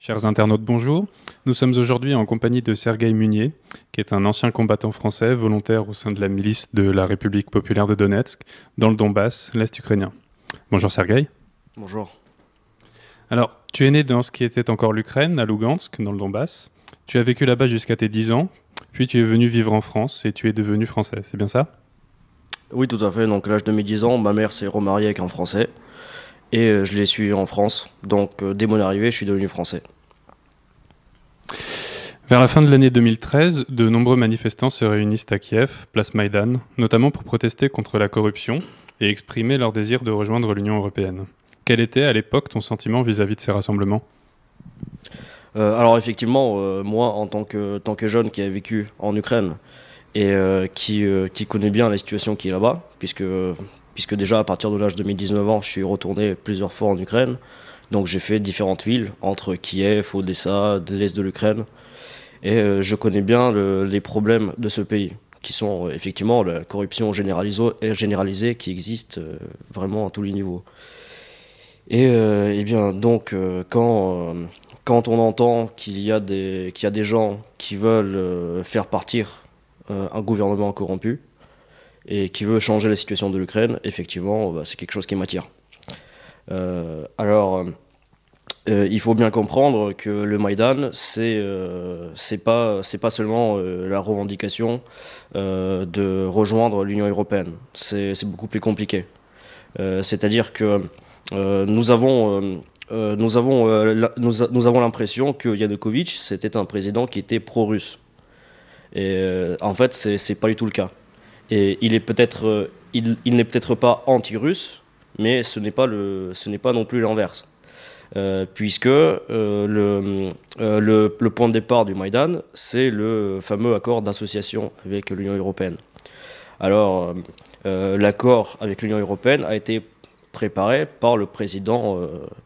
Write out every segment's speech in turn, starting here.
Chers internautes, bonjour. Nous sommes aujourd'hui en compagnie de Sergueï Munier, qui est un ancien combattant français, volontaire au sein de la milice de la République populaire de Donetsk, dans le Donbass, l'Est ukrainien. Bonjour Sergueï. Bonjour. Alors, tu es né dans ce qui était encore l'Ukraine, à Lugansk, dans le Donbass. Tu as vécu là-bas jusqu'à tes 10 ans, puis tu es venu vivre en France et tu es devenu français, c'est bien ça? Oui, tout à fait. Donc, à l'âge de mes 10 ans, ma mère s'est remariée avec un Français et je l'ai suivi en France. Donc, dès mon arrivée, je suis devenu français. Vers la fin de l'année 2013, de nombreux manifestants se réunissent à Kiev, place Maïdan, notamment pour protester contre la corruption et exprimer leur désir de rejoindre l'Union européenne. Quel était à l'époque ton sentiment vis-à-vis de ces rassemblements? Alors, effectivement, moi, en tant que jeune qui a vécu en Ukraine et qui connaît bien la situation qui est là-bas, puisque déjà à partir de l'âge de mes 19 ans, je suis retourné plusieurs fois en Ukraine. Donc, j'ai fait différentes villes entre Kiev, Odessa, de l'est de l'Ukraine. Et je connais bien les problèmes de ce pays, qui sont effectivement la corruption généralisée qui existe vraiment à tous les niveaux. Et bien, donc, quand on entend qu'il y a des gens qui veulent faire partir un gouvernement corrompu et qui veut changer la situation de l'Ukraine, effectivement, bah, c'est quelque chose qui m'attire. Alors, il faut bien comprendre que le Maïdan, c'est pas seulement la revendication de rejoindre l'Union européenne. C'est beaucoup plus compliqué. C'est-à-dire que nous avons l'impression que Yanukovych, c'était un président qui était pro-russe. Et en fait, c'est pas du tout le cas. Et il n'est peut-être pas anti-russe, mais ce n'est pas non plus l'inverse. Puisque le point de départ du Maïdan, c'est le fameux accord d'association avec l'Union européenne. Alors, l'accord avec l'Union européenne a été préparé par le président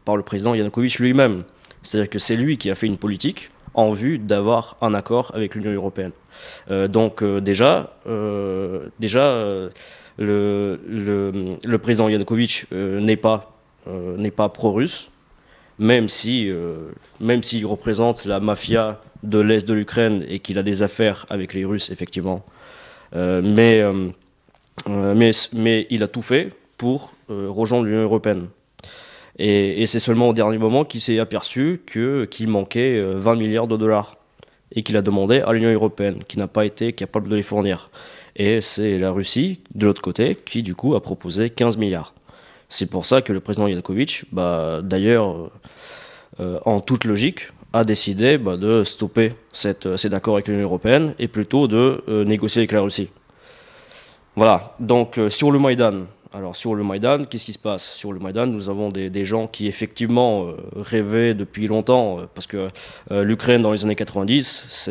Yanukovych lui-même. C'est-à-dire que c'est lui qui a fait une politique en vue d'avoir un accord avec l'Union européenne. Le président Yanukovych n'est pas pro-russe, même s'il représente la mafia de l'Est de l'Ukraine et qu'il a des affaires avec les Russes, effectivement. Euh, mais, euh, mais il a tout fait pour rejoindre l'Union européenne. Et c'est seulement au dernier moment qu'il s'est aperçu qu'il manquait 20 milliards de dollars et qu'il a demandé à l'Union européenne, qui n'a pas été capable de les fournir. Et c'est la Russie, de l'autre côté, qui du coup a proposé 15 milliards. C'est pour ça que le président Yanukovych, bah, d'ailleurs, en toute logique, a décidé de stopper cet accord avec l'Union européenne et plutôt de négocier avec la Russie. Voilà, donc sur le Maïdan. Alors sur le Maïdan, qu'est-ce qui se passe? Sur le Maïdan, nous avons des gens qui effectivement rêvaient depuis longtemps, parce que l'Ukraine dans les années 90,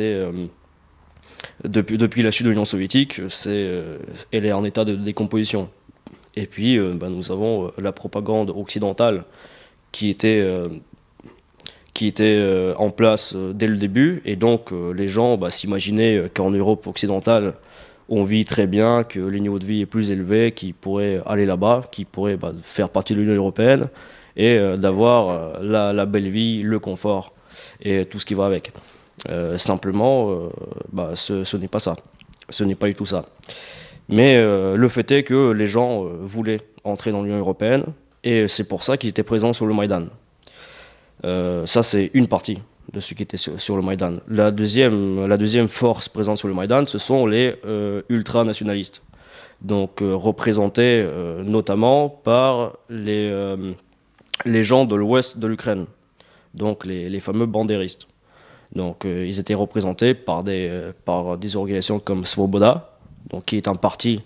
depuis la chute de l'Union soviétique, elle est en état de décomposition. Et puis nous avons la propagande occidentale qui était, euh, qui était en place dès le début, et donc les gens s'imaginaient qu'en Europe occidentale, on vit très bien, que le niveau de vie est plus élevé, qu'ils pourraient aller là-bas, qu'ils pourraient faire partie de l'Union européenne et d'avoir la belle vie, le confort et tout ce qui va avec. Simplement, ce n'est pas ça. Ce n'est pas du tout ça. Mais le fait est que les gens voulaient entrer dans l'Union européenne et c'est pour ça qu'ils étaient présents sur le Maïdan. Ça, c'est une partie de ceux qui étaient sur le Maïdan. La deuxième force présente sur le Maïdan, ce sont les ultranationalistes. Donc représentés notamment par les gens de l'ouest de l'Ukraine, donc les fameux bandéristes. Donc ils étaient représentés par des organisations comme Svoboda, donc, qui est un parti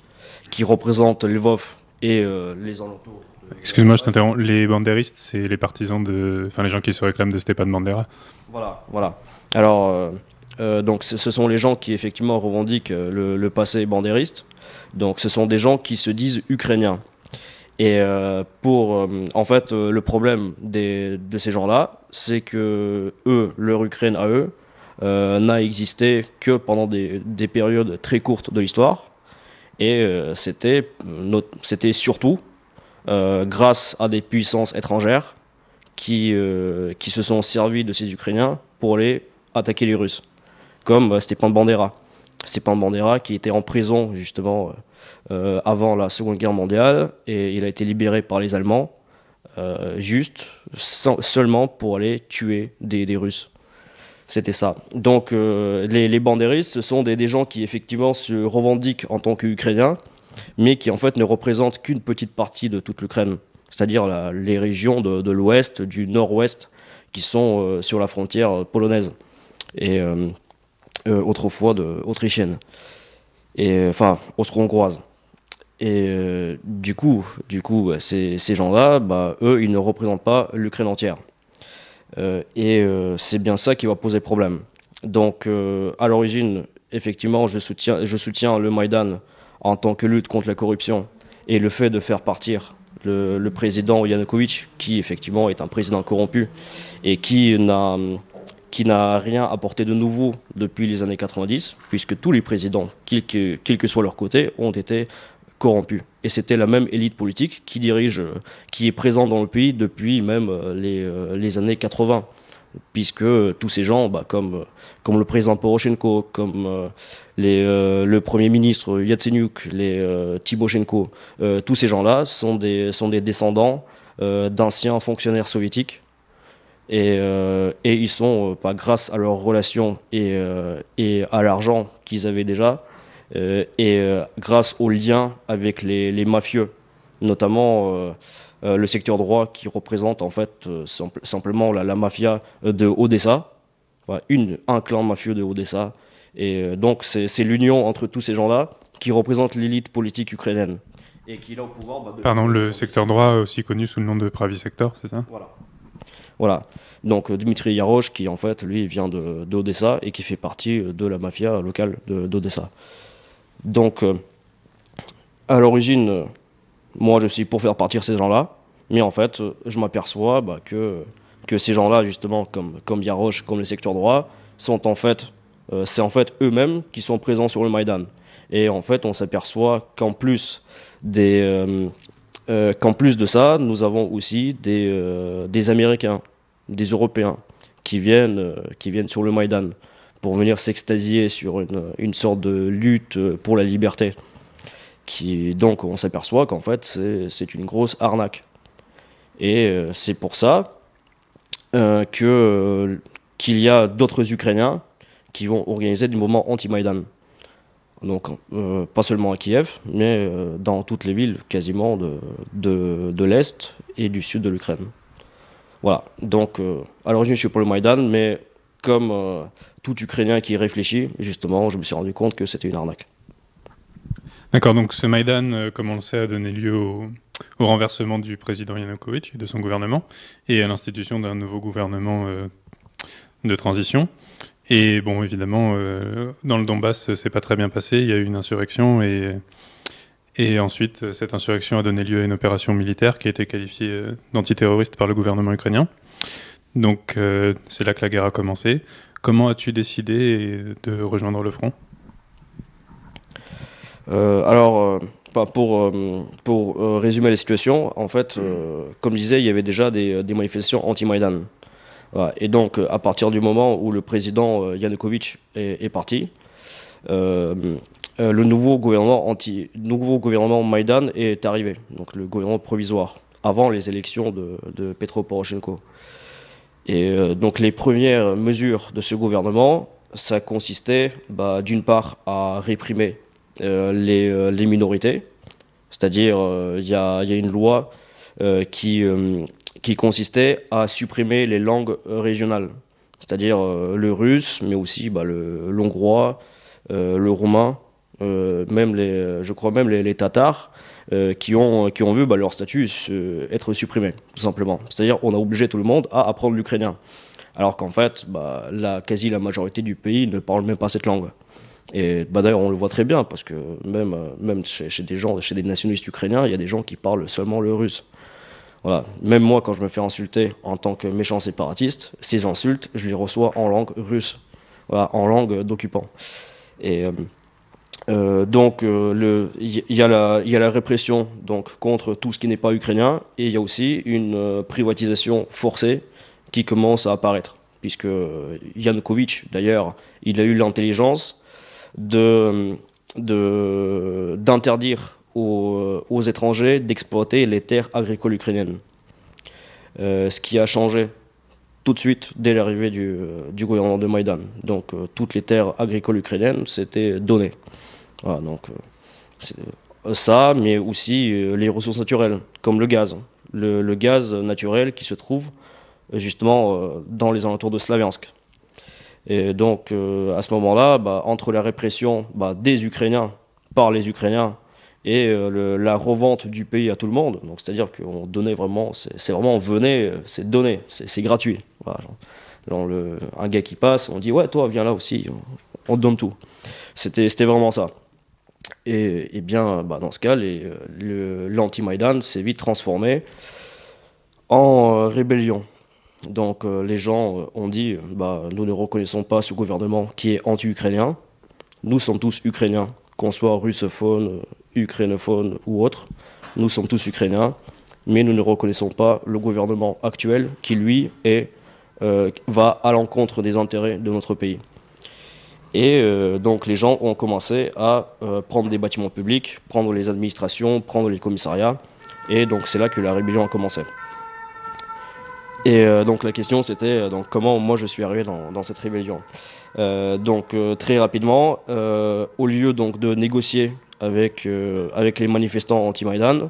qui représente Lvov et les alentours de la Excuse-moi, je capitale. t'interromps. Les bandéristes, c'est les partisans de... Enfin, les gens qui se réclament de Stepan Bandera. Voilà, voilà. Alors, donc ce sont les gens qui effectivement revendiquent le passé bandériste. Donc ce sont des gens qui se disent ukrainiens. Et en fait, le problème de ces gens-là, c'est que eux, leur Ukraine à eux, n'a existé que pendant des périodes très courtes de l'histoire. Et c'était surtout grâce à des puissances étrangères qui se sont servis de ces Ukrainiens pour aller attaquer les Russes, comme Stepan Bandera. Stepan Bandera qui était en prison justement avant la Seconde Guerre mondiale, et il a été libéré par les Allemands seulement pour aller tuer des Russes. C'était ça. Donc les bandéristes, ce sont des gens qui effectivement se revendiquent en tant qu'Ukrainiens, mais qui en fait ne représentent qu'une petite partie de toute l'Ukraine, c'est-à-dire les régions de l'ouest, du nord-ouest, qui sont sur la frontière polonaise et autrefois autrichienne, et enfin austro-hongroise. Et du coup, ces gens-là, eux, ils ne représentent pas l'Ukraine entière. C'est bien ça qui va poser problème. Donc, à l'origine, effectivement, je soutiens le Maïdan en tant que lutte contre la corruption et le fait de faire partir le président Yanukovych, qui effectivement est un président corrompu et qui n'a rien apporté de nouveau depuis les années 90, puisque tous les présidents, quel que soit leur côté, ont été corrompus. Et c'était la même élite politique qui est présente dans le pays depuis même les années 80, puisque tous ces gens, comme le président Poroshenko, comme le premier ministre Yatsenyuk, Timoshenko, tous ces gens-là sont des descendants d'anciens fonctionnaires soviétiques. Et ils sont, grâce à leurs relations et à l'argent qu'ils avaient déjà, grâce aux liens avec les mafieux, notamment le secteur droit qui représente en fait simplement la mafia de Odessa, enfin, un clan mafieux de Odessa. Et donc c'est l'union entre tous ces gens-là qui représente l'élite politique ukrainienne. Et qui est là au pouvoir. Pardon, le secteur droit, aussi connu sous le nom de Pravi Sector, c'est ça? Voilà. Donc Dmitri Yarosh, qui en fait, lui, vient d'Odessa et qui fait partie de la mafia locale d'Odessa. Donc, à l'origine, moi, je suis pour faire partir ces gens-là, mais en fait, je m'aperçois que ces gens-là, justement, comme Yarosh, comme le secteur droit, c'est en fait eux-mêmes qui sont présents sur le Maïdan. Et en fait, on s'aperçoit qu'en plus de ça, nous avons aussi des Américains, des Européens qui viennent sur le Maïdan pour venir s'extasier sur une sorte de lutte pour la liberté. Donc on s'aperçoit qu'en fait c'est une grosse arnaque. Et c'est pour ça qu'il y a d'autres Ukrainiens qui vont organiser des mouvements anti-Maïdan. Donc pas seulement à Kiev, mais dans toutes les villes quasiment de l'Est et du Sud de l'Ukraine. Voilà, donc à l'origine je suis pour le Maïdan, mais comme tout Ukrainien qui réfléchit, justement, je me suis rendu compte que c'était une arnaque. D'accord, donc ce Maïdan, comme on le sait, a donné lieu au renversement du président Yanukovych et de son gouvernement, et à l'institution d'un nouveau gouvernement de transition. Et bon, évidemment, dans le Donbass, c'est pas très bien passé, il y a eu une insurrection, et ensuite, cette insurrection a donné lieu à une opération militaire qui a été qualifiée d'antiterroriste par le gouvernement ukrainien. Donc c'est là que la guerre a commencé. Comment as-tu décidé de rejoindre le front? Pour résumer la situation, en fait, comme je disais, il y avait déjà des manifestations anti-Maïdan. Voilà. Et donc, à partir du moment où le président Yanukovych est parti, le nouveau gouvernement Maïdan est arrivé, donc le gouvernement provisoire, avant les élections de Petro Poroshenko. Et donc les premières mesures de ce gouvernement, ça consistait d'une part à réprimer les minorités, c'est-à-dire il y a une loi qui consistait à supprimer les langues régionales, c'est-à-dire le russe, mais aussi l'hongrois, le roumain, je crois même les Tatars, qui ont vu leur statut être supprimé, tout simplement. C'est-à-dire on a obligé tout le monde à apprendre l'ukrainien. Alors qu'en fait, la majorité du pays ne parle même pas cette langue. Et d'ailleurs, on le voit très bien, parce que même chez des nationalistes ukrainiens, il y a des gens qui parlent seulement le russe. Voilà. Même moi, quand je me fais insulter en tant que méchant séparatiste, ces insultes, je les reçois en langue russe, voilà, en langue d'occupant. Et Il y a la répression donc, contre tout ce qui n'est pas ukrainien, et il y a aussi une privatisation forcée qui commence à apparaître. Puisque Yanukovych, d'ailleurs, il a eu l'intelligence d'interdire aux étrangers d'exploiter les terres agricoles ukrainiennes. Ce qui a changé tout de suite dès l'arrivée du gouvernement de Maïdan. Donc toutes les terres agricoles ukrainiennes, c'était donné. Voilà, donc ça, mais aussi les ressources naturelles, comme le gaz. Le gaz naturel qui se trouve justement dans les alentours de Slaviansk. Et donc à ce moment-là, entre la répression des Ukrainiens par les Ukrainiens et la revente du pays à tout le monde, donc c'est-à-dire qu'on donnait vraiment, c'est vraiment venez, c'est donné, c'est gratuit. Voilà, un gars qui passe, on dit ouais toi viens là aussi, on te donne tout. C'était vraiment ça. Et bien, dans ce cas, l'anti-Maïdan s'est vite transformé en rébellion. Donc les gens ont dit, nous ne reconnaissons pas ce gouvernement qui est anti-ukrainien. Nous sommes tous ukrainiens, qu'on soit russophone, ukrainophone ou autre. Nous sommes tous ukrainiens, mais nous ne reconnaissons pas le gouvernement actuel qui, lui, va à l'encontre des intérêts de notre pays. Et donc les gens ont commencé à prendre des bâtiments publics, prendre les administrations, prendre les commissariats. Et donc c'est là que la rébellion a commencé. Et donc la question c'était comment moi je suis arrivé dans cette rébellion. Très rapidement, au lieu donc de négocier avec les manifestants anti-Maïdan,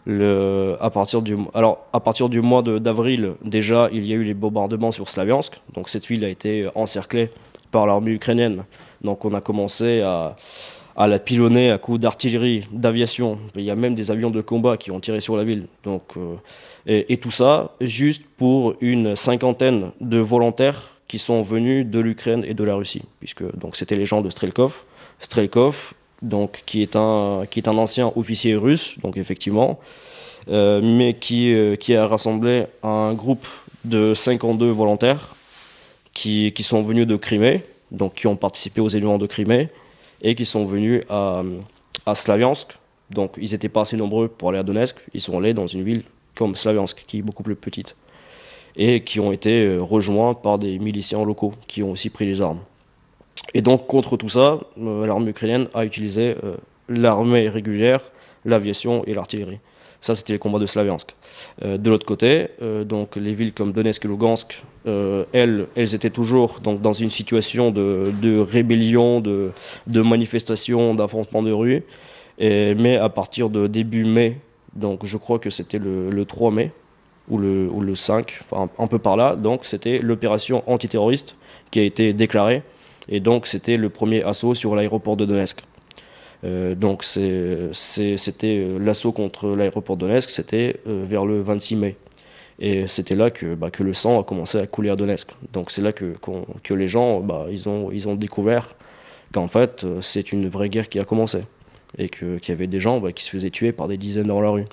à partir du mois d'avril, déjà il y a eu les bombardements sur Slaviansk. Donc cette ville a été encerclée par l'armée ukrainienne. Donc on a commencé à la pilonner à coups d'artillerie, d'aviation. Il y a même des avions de combat qui ont tiré sur la ville. Donc, et tout ça juste pour une cinquantaine de volontaires qui sont venus de l'Ukraine et de la Russie. Puisque donc c'était les gens de Strelkov. Strelkov, donc, qui est un ancien officier russe, donc effectivement, mais qui a rassemblé un groupe de 52 volontaires qui sont venus de Crimée, donc qui ont participé aux éléments de Crimée, et qui sont venus à Slaviansk. Donc ils n'étaient pas assez nombreux pour aller à Donetsk, ils sont allés dans une ville comme Slaviansk, qui est beaucoup plus petite, et qui ont été rejoints par des miliciens locaux, qui ont aussi pris les armes. Et donc contre tout ça, l'armée ukrainienne a utilisé l'armée régulière, l'aviation et l'artillerie. Ça, c'était les combats de Slaviansk. De l'autre côté, donc les villes comme Donetsk et Lugansk, elles étaient toujours donc, dans une situation de rébellion, de manifestation, d'affrontement de rue. Mais à partir de début mai, donc je crois que c'était le 3 mai, ou le 5, enfin un peu par là, donc c'était l'opération antiterroriste qui a été déclarée. Et donc c'était le premier assaut sur l'aéroport de Donetsk. Donc c'était l'assaut contre l'aéroport de Donetsk, c'était vers le 26 mai. Et c'était là que le sang a commencé à couler à Donetsk. Donc c'est là que les gens ils ont découvert qu'en fait c'est une vraie guerre qui a commencé. Et qu'il y avait des gens qui se faisaient tuer par des dizaines dans la rue.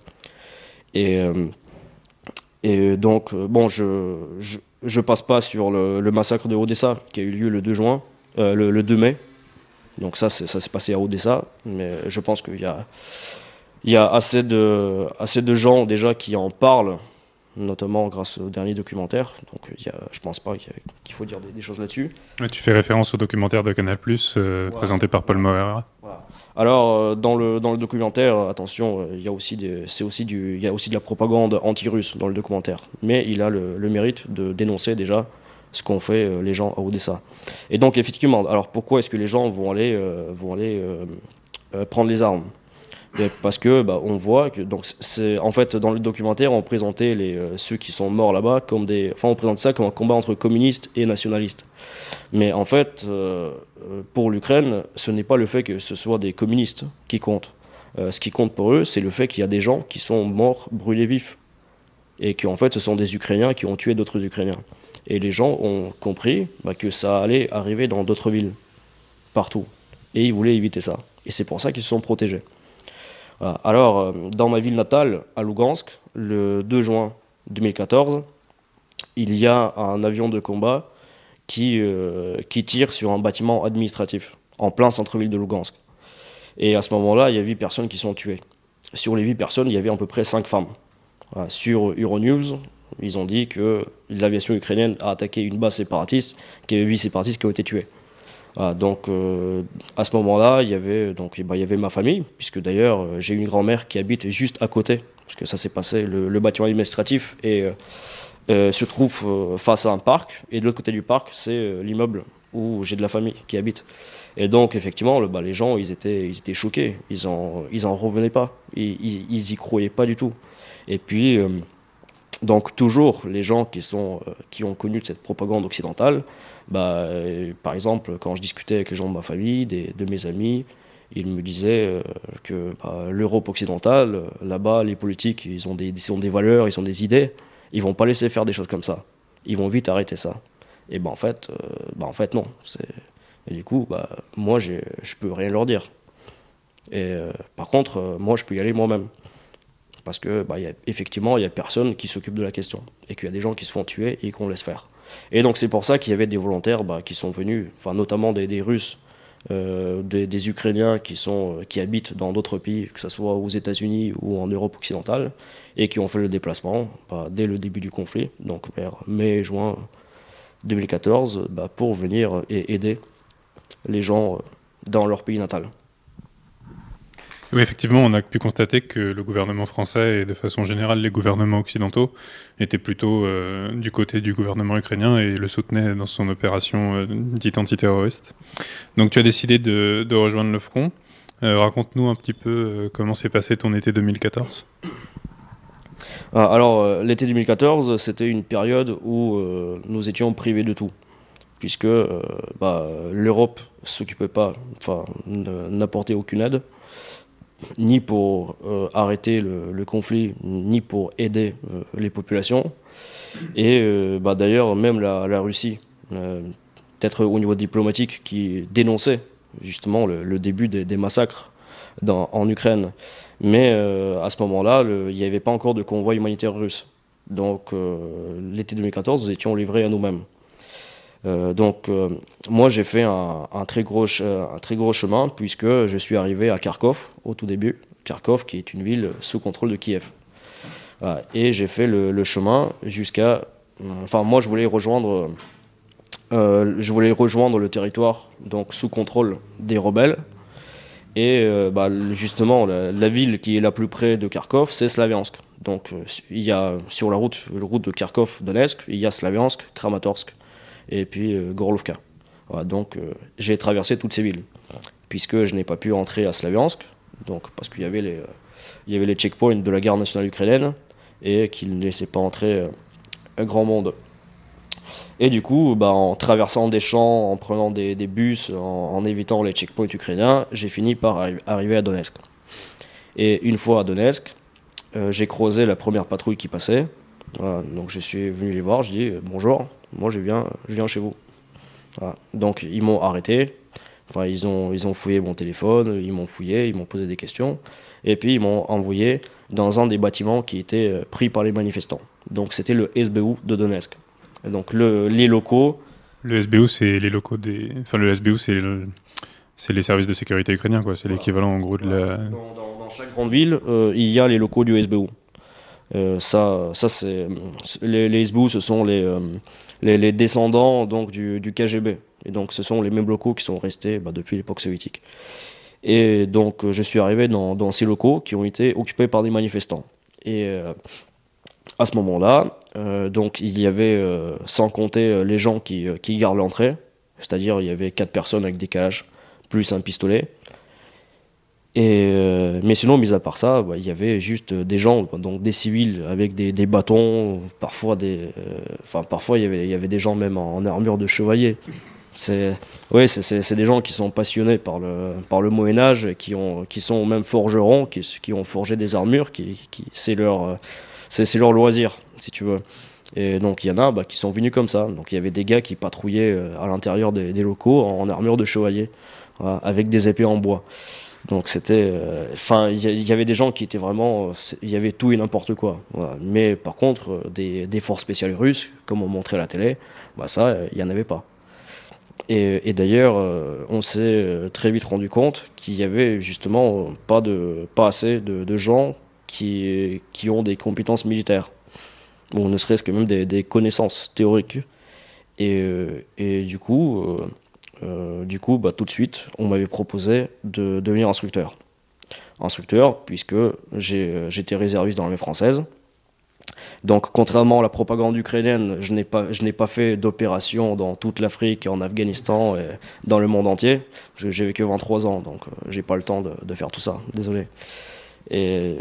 Et donc, bon, je passe pas sur le massacre de Odessa qui a eu lieu le 2 juin, le 2 mai. Donc ça s'est passé à Odessa, mais je pense qu'il y a assez de gens déjà qui en parlent, notamment grâce au dernier documentaire. Donc je pense pas qu'il faut dire des choses là-dessus. Ouais, tu fais référence au documentaire de Canal+, présenté par Paul Moreira. Voilà. Alors dans le documentaire, attention, il y a aussi de la propagande anti-russe dans le documentaire, mais il a le mérite de dénoncer déjà ce qu'ont fait les gens à Odessa. Et donc effectivement, alors pourquoi est-ce que les gens vont aller prendre les armes? Parce que on voit que donc c'est en fait dans le documentaire on présentait ceux qui sont morts là-bas comme on présente ça comme un combat entre communistes et nationalistes. Mais en fait pour l'Ukraine, ce n'est pas le fait que ce soit des communistes qui compte. Ce qui compte pour eux, c'est le fait qu'il y a des gens qui sont morts brûlés vifs et qu'en fait ce sont des Ukrainiens qui ont tué d'autres Ukrainiens. Et les gens ont compris que ça allait arriver dans d'autres villes, partout. Et ils voulaient éviter ça. Et c'est pour ça qu'ils se sont protégés. Voilà. Alors, dans ma ville natale, à Lugansk, le 2 juin 2014, il y a un avion de combat qui tire sur un bâtiment administratif, en plein centre-ville de Lugansk. Et à ce moment-là, il y a 8 personnes qui sont tuées. Sur les 8 personnes, il y avait à peu près 5 femmes. Voilà. Sur Euronews, ils ont dit que l'aviation ukrainienne a attaqué une base séparatiste, qu'il y avait 8 séparatistes qui ont été tués. Voilà. Donc à ce moment-là, il y avait ma famille, puisque d'ailleurs j'ai une grand-mère qui habite juste à côté, parce que ça s'est passé, le bâtiment administratif se trouve face à un parc, et de l'autre côté du parc, c'est l'immeuble où j'ai de la famille qui habite. Et donc, effectivement, les gens, ils étaient choqués. Ils en revenaient pas. Ils y croyaient pas du tout. Et puis, donc, toujours, les gens qui ont connu cette propagande occidentale, par exemple, quand je discutais avec les gens de ma famille, de mes amis, ils me disaient que l'Europe occidentale, là-bas, les politiques, ils ont des valeurs, ils ont des idées. Ils vont pas laisser faire des choses comme ça. Ils vont vite arrêter ça. Et en fait, non. Et du coup, moi, je peux rien leur dire. Et par contre, moi, je peux y aller moi-même. Parce que, effectivement, il y a personne qui s'occupe de la question. Et qu'il y a des gens qui se font tuer et qu'on laisse faire. Et donc, c'est pour ça qu'il y avait des volontaires qui sont venus, enfin, notamment des Russes, des Ukrainiens qui habitent dans d'autres pays, que ce soit aux États-Unis ou en Europe occidentale, et qui ont fait le déplacement dès le début du conflit, donc vers mai-juin 2014, pour venir et aider les gens dans leur pays natal. Oui, effectivement, on a pu constater que le gouvernement français et de façon générale les gouvernements occidentaux étaient plutôt du côté du gouvernement ukrainien et le soutenaient dans son opération dite antiterroriste. Donc tu as décidé de rejoindre le front. Raconte-nous un petit peu comment s'est passé ton été 2014. Alors, l'été 2014, c'était une période où nous étions privés de tout, puisque l'Europe s'occupait pas, enfin, n'apportait aucune aide, ni pour arrêter le conflit, ni pour aider les populations. Et d'ailleurs, même la Russie, peut-être au niveau diplomatique, qui dénonçait justement le début des massacres en Ukraine. Mais à ce moment-là, il n'y avait pas encore de convoi humanitaire russe. Donc l'été 2014, nous étions livrés à nous-mêmes. Moi, j'ai fait un très gros chemin, puisque je suis arrivé à Kharkov au tout début. Kharkov, qui est une ville sous contrôle de Kiev. Voilà. Et j'ai fait le chemin jusqu'à... Enfin, moi, je voulais rejoindre le territoire donc, sous contrôle des rebelles. Et justement, la ville qui est la plus près de Kharkov, c'est Slaviansk. Donc, il y a sur la route de Kharkov-Donetsk, il y a Slaviansk, Kramatorsk et puis Gorlovka. Voilà, donc j'ai traversé toutes ces villes, puisque je n'ai pas pu entrer à Slaviansk, donc, parce qu'il y avait les checkpoints de la garde nationale ukrainienne, et qu'ils ne laissaient pas entrer un grand monde. Et du coup, en traversant des champs, en prenant des bus, en évitant les checkpoints ukrainiens, j'ai fini par arriver à Donetsk. Et une fois à Donetsk, j'ai croisé la première patrouille qui passait. Voilà, donc je suis venu les voir, je dis bonjour, moi je viens chez vous. Voilà. Donc ils m'ont arrêté, enfin, ils ont fouillé mon téléphone, ils m'ont fouillé, ils m'ont posé des questions, et puis ils m'ont envoyé dans un des bâtiments qui était pris par les manifestants. Donc c'était le SBU de Donetsk. Et donc les locaux... Le SBU, c'est les locaux des... Enfin, le SBU, c'est les services de sécurité ukrainiens, quoi. C'est l'équivalent, en gros, de la... Dans chaque grande ville, il y a les locaux du SBU. Ça c'est les SBU, ce sont les descendants donc du KGB, et donc ce sont les mêmes locaux qui sont restés depuis l'époque soviétique. Et donc je suis arrivé dans ces locaux qui ont été occupés par des manifestants. Et à ce moment-là, donc il y avait, sans compter les gens qui gardent l'entrée, c'est-à-dire il y avait 4 personnes avec des cages plus un pistolet. Mais sinon, mis à part ça, il y avait juste des gens, donc des civils avec des bâtons, parfois parfois il y avait des gens même en armure de chevalier. C'est des gens qui sont passionnés par le Moyen-Âge, qui sont même forgerons, qui ont forgé des armures, c'est leur loisir, si tu veux. Et donc il y en a qui sont venus comme ça. Donc il y avait des gars qui patrouillaient à l'intérieur des locaux en armure de chevalier, voilà, avec des épées en bois. Donc c'était, il y avait des gens qui étaient vraiment, il y avait tout et n'importe quoi. Voilà. Mais par contre, des forces spéciales russes, comme on montrait à la télé, ça, il y en avait pas. Et d'ailleurs, on s'est très vite rendu compte qu'il y avait justement pas assez de gens qui ont des compétences militaires, ou ne serait-ce que même des connaissances théoriques. Et du coup, bah, tout de suite, on m'avait proposé de devenir instructeur. Instructeur, puisque j'étais réserviste dans l'armée française. Donc, contrairement à la propagande ukrainienne, je n'ai pas fait d'opération dans toute l'Afrique, en Afghanistan et dans le monde entier. J'ai vécu 23 ans, donc j'ai pas le temps de faire tout ça, désolé. Et,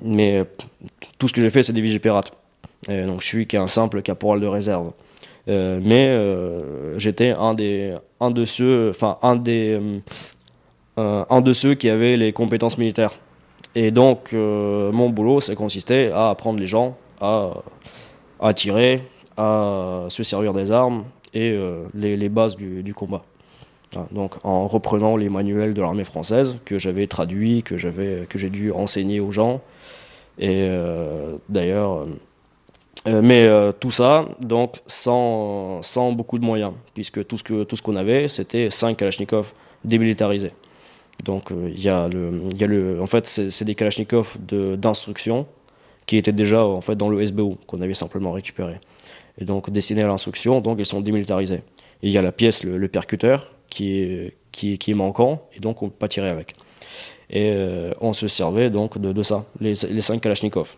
mais tout ce que j'ai fait, c'est des Vigipirates. Et donc, je suis qu'un simple caporal de réserve. J'étais un de ceux, enfin un de ceux qui avaient les compétences militaires. Et donc, mon boulot, ça consistait à apprendre les gens à tirer, à se servir des armes et les bases du combat. Voilà. Donc, en reprenant les manuels de l'armée française que j'avais traduits, que j'ai dû enseigner aux gens. Et d'ailleurs, tout ça, donc, sans beaucoup de moyens, puisque tout ce qu'on avait, c'était 5 Kalachnikov démilitarisés. Donc, en fait, c'est des Kalachnikov d'instruction qui étaient déjà en fait dans le SBU, qu'on avait simplement récupéré. Et donc, destinés à l'instruction, donc ils sont démilitarisés. Et il y a la pièce, le percuteur, qui est manquant, et donc on ne peut pas tirer avec. Et on se servait donc de ça, les 5 Kalachnikov.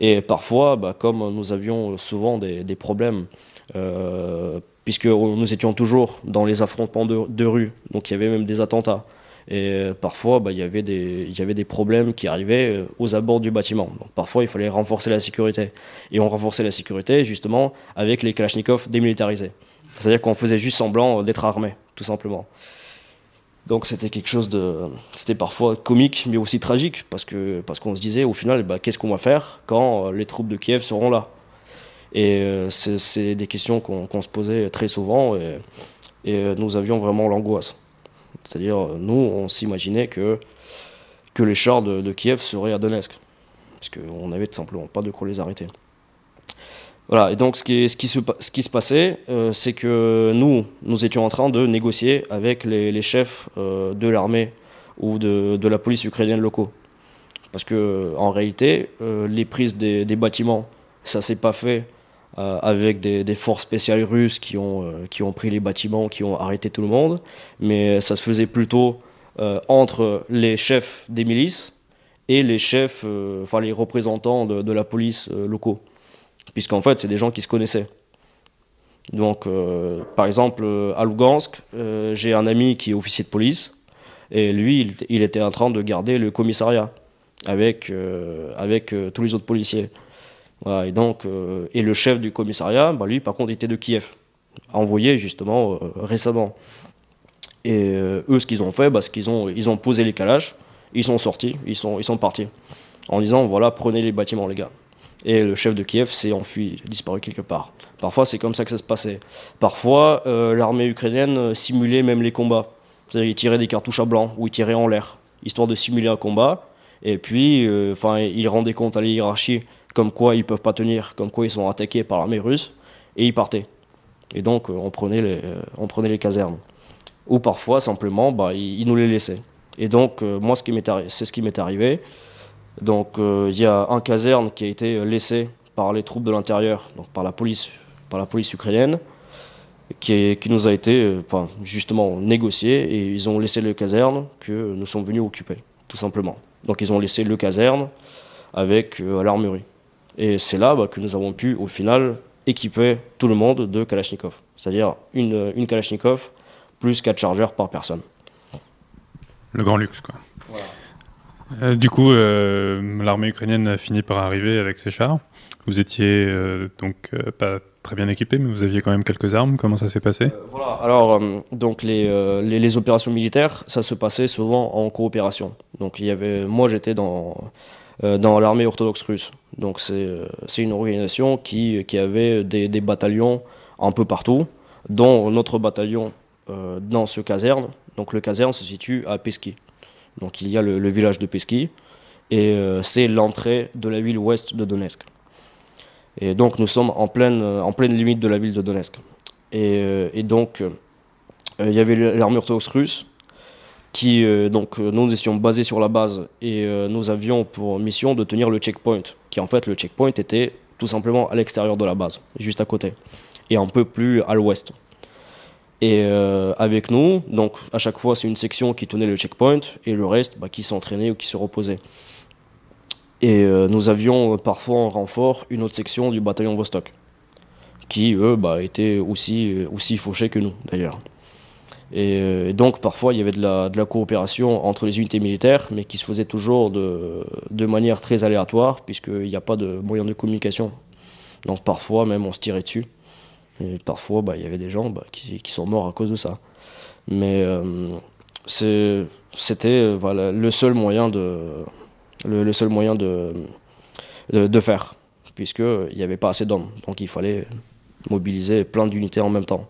Et parfois, bah, comme nous avions souvent des problèmes, puisque nous étions toujours dans les affrontements de rue, donc il y avait même des attentats. Et parfois, bah, il y avait des problèmes qui arrivaient aux abords du bâtiment. Donc parfois, il fallait renforcer la sécurité. Et on renforçait la sécurité justement avec les Kalachnikov démilitarisés. C'est-à-dire qu'on faisait juste semblant d'être armé, tout simplement. Donc c'était quelque chose c'était parfois comique, mais aussi tragique, parce qu'on se disait au final, bah, qu'est-ce qu'on va faire quand les troupes de Kiev seront là? Et c'est des questions qu'on se posait très souvent, et nous avions vraiment l'angoisse. C'est-à-dire, nous, on s'imaginait que les chars de Kiev seraient à Donetsk, parce qu'on n'avait tout simplement pas de quoi les arrêter. Voilà, et donc ce qui se passait, c'est que nous étions en train de négocier avec les chefs de l'armée ou de la police ukrainienne locaux. Parce que en réalité, les prises des bâtiments, ça s'est pas fait avec des forces spéciales russes qui ont pris les bâtiments, qui ont arrêté tout le monde, mais ça se faisait plutôt entre les chefs des milices et les chefs, enfin les représentants de la police locaux. Puisqu'en fait, c'est des gens qui se connaissaient. Donc, par exemple, à Lugansk, j'ai un ami qui est officier de police, et lui, il était en train de garder le commissariat avec tous les autres policiers. Voilà, et donc, et le chef du commissariat, bah, lui, par contre, il était de Kiev, envoyé justement récemment. Et eux, ce qu'ils ont fait, bah, c'est ils ont posé les calages, ils sont sortis, ils sont partis, en disant, voilà, prenez les bâtiments, les gars. Et le chef de Kiev s'est enfui, disparu quelque part. Parfois, c'est comme ça que ça se passait. Parfois, l'armée ukrainienne simulait même les combats. C'est-à-dire, ils tiraient des cartouches à blanc, ou ils tiraient en l'air, histoire de simuler un combat. Et puis, ils rendaient compte à la hiérarchie comme quoi ils peuvent pas tenir, comme quoi ils sont attaqués par l'armée russe, et ils partaient. Et donc, on prenait les casernes. Ou parfois, simplement, bah, ils nous les laissaient. Et donc, moi, c'est ce qui m'est arrivé. Donc il y a un caserne qui a été laissé par les troupes de l'intérieur, donc par la police ukrainienne, qui nous a été justement négocié, et ils ont laissé le caserne que nous sommes venus occuper, tout simplement. Donc ils ont laissé le caserne avec l'armurerie. Et c'est là bah, que nous avons pu au final équiper tout le monde de Kalachnikov. C'est-à-dire une Kalachnikov plus 4 chargeurs par personne. Le grand luxe, quoi. Voilà. Du coup, l'armée ukrainienne a fini par arriver avec ses chars. Vous étiez pas très bien équipé, mais vous aviez quand même quelques armes. Comment ça s'est passé? Voilà. Alors, donc les opérations militaires, ça se passait souvent en coopération. Donc moi j'étais dans l'armée orthodoxe russe. Donc c'est une organisation qui avait des bataillons un peu partout, dont notre bataillon dans ce caserne. Donc le caserne se situe à Peski. Donc il y a le village de Peski, et c'est l'entrée de la ville ouest de Donetsk. Et donc nous sommes en pleine limite de la ville de Donetsk. Et donc Il y avait l'armée orthodoxe russe qui, nous étions basés sur la base et nous avions pour mission de tenir le checkpoint, qui en fait le checkpoint était tout simplement à l'extérieur de la base, juste à côté, et un peu plus à l'ouest. Et avec nous, donc à chaque fois c'est une section qui tenait le checkpoint et le reste bah, qui s'entraînait ou qui se reposait. Et nous avions parfois en renfort une autre section du bataillon Vostok, qui eux bah, étaient aussi fauchés que nous d'ailleurs. Et donc parfois il y avait de la coopération entre les unités militaires, mais qui se faisait toujours de manière très aléatoire, puisqu'il n'y a pas de moyen de communication. Donc parfois même on se tirait dessus. Et parfois bah, il y avait des gens bah, qui sont morts à cause de ça. Mais c'était voilà, le seul moyen de faire, puisqu'il n'y avait pas assez d'hommes. Donc il fallait mobiliser plein d'unités en même temps.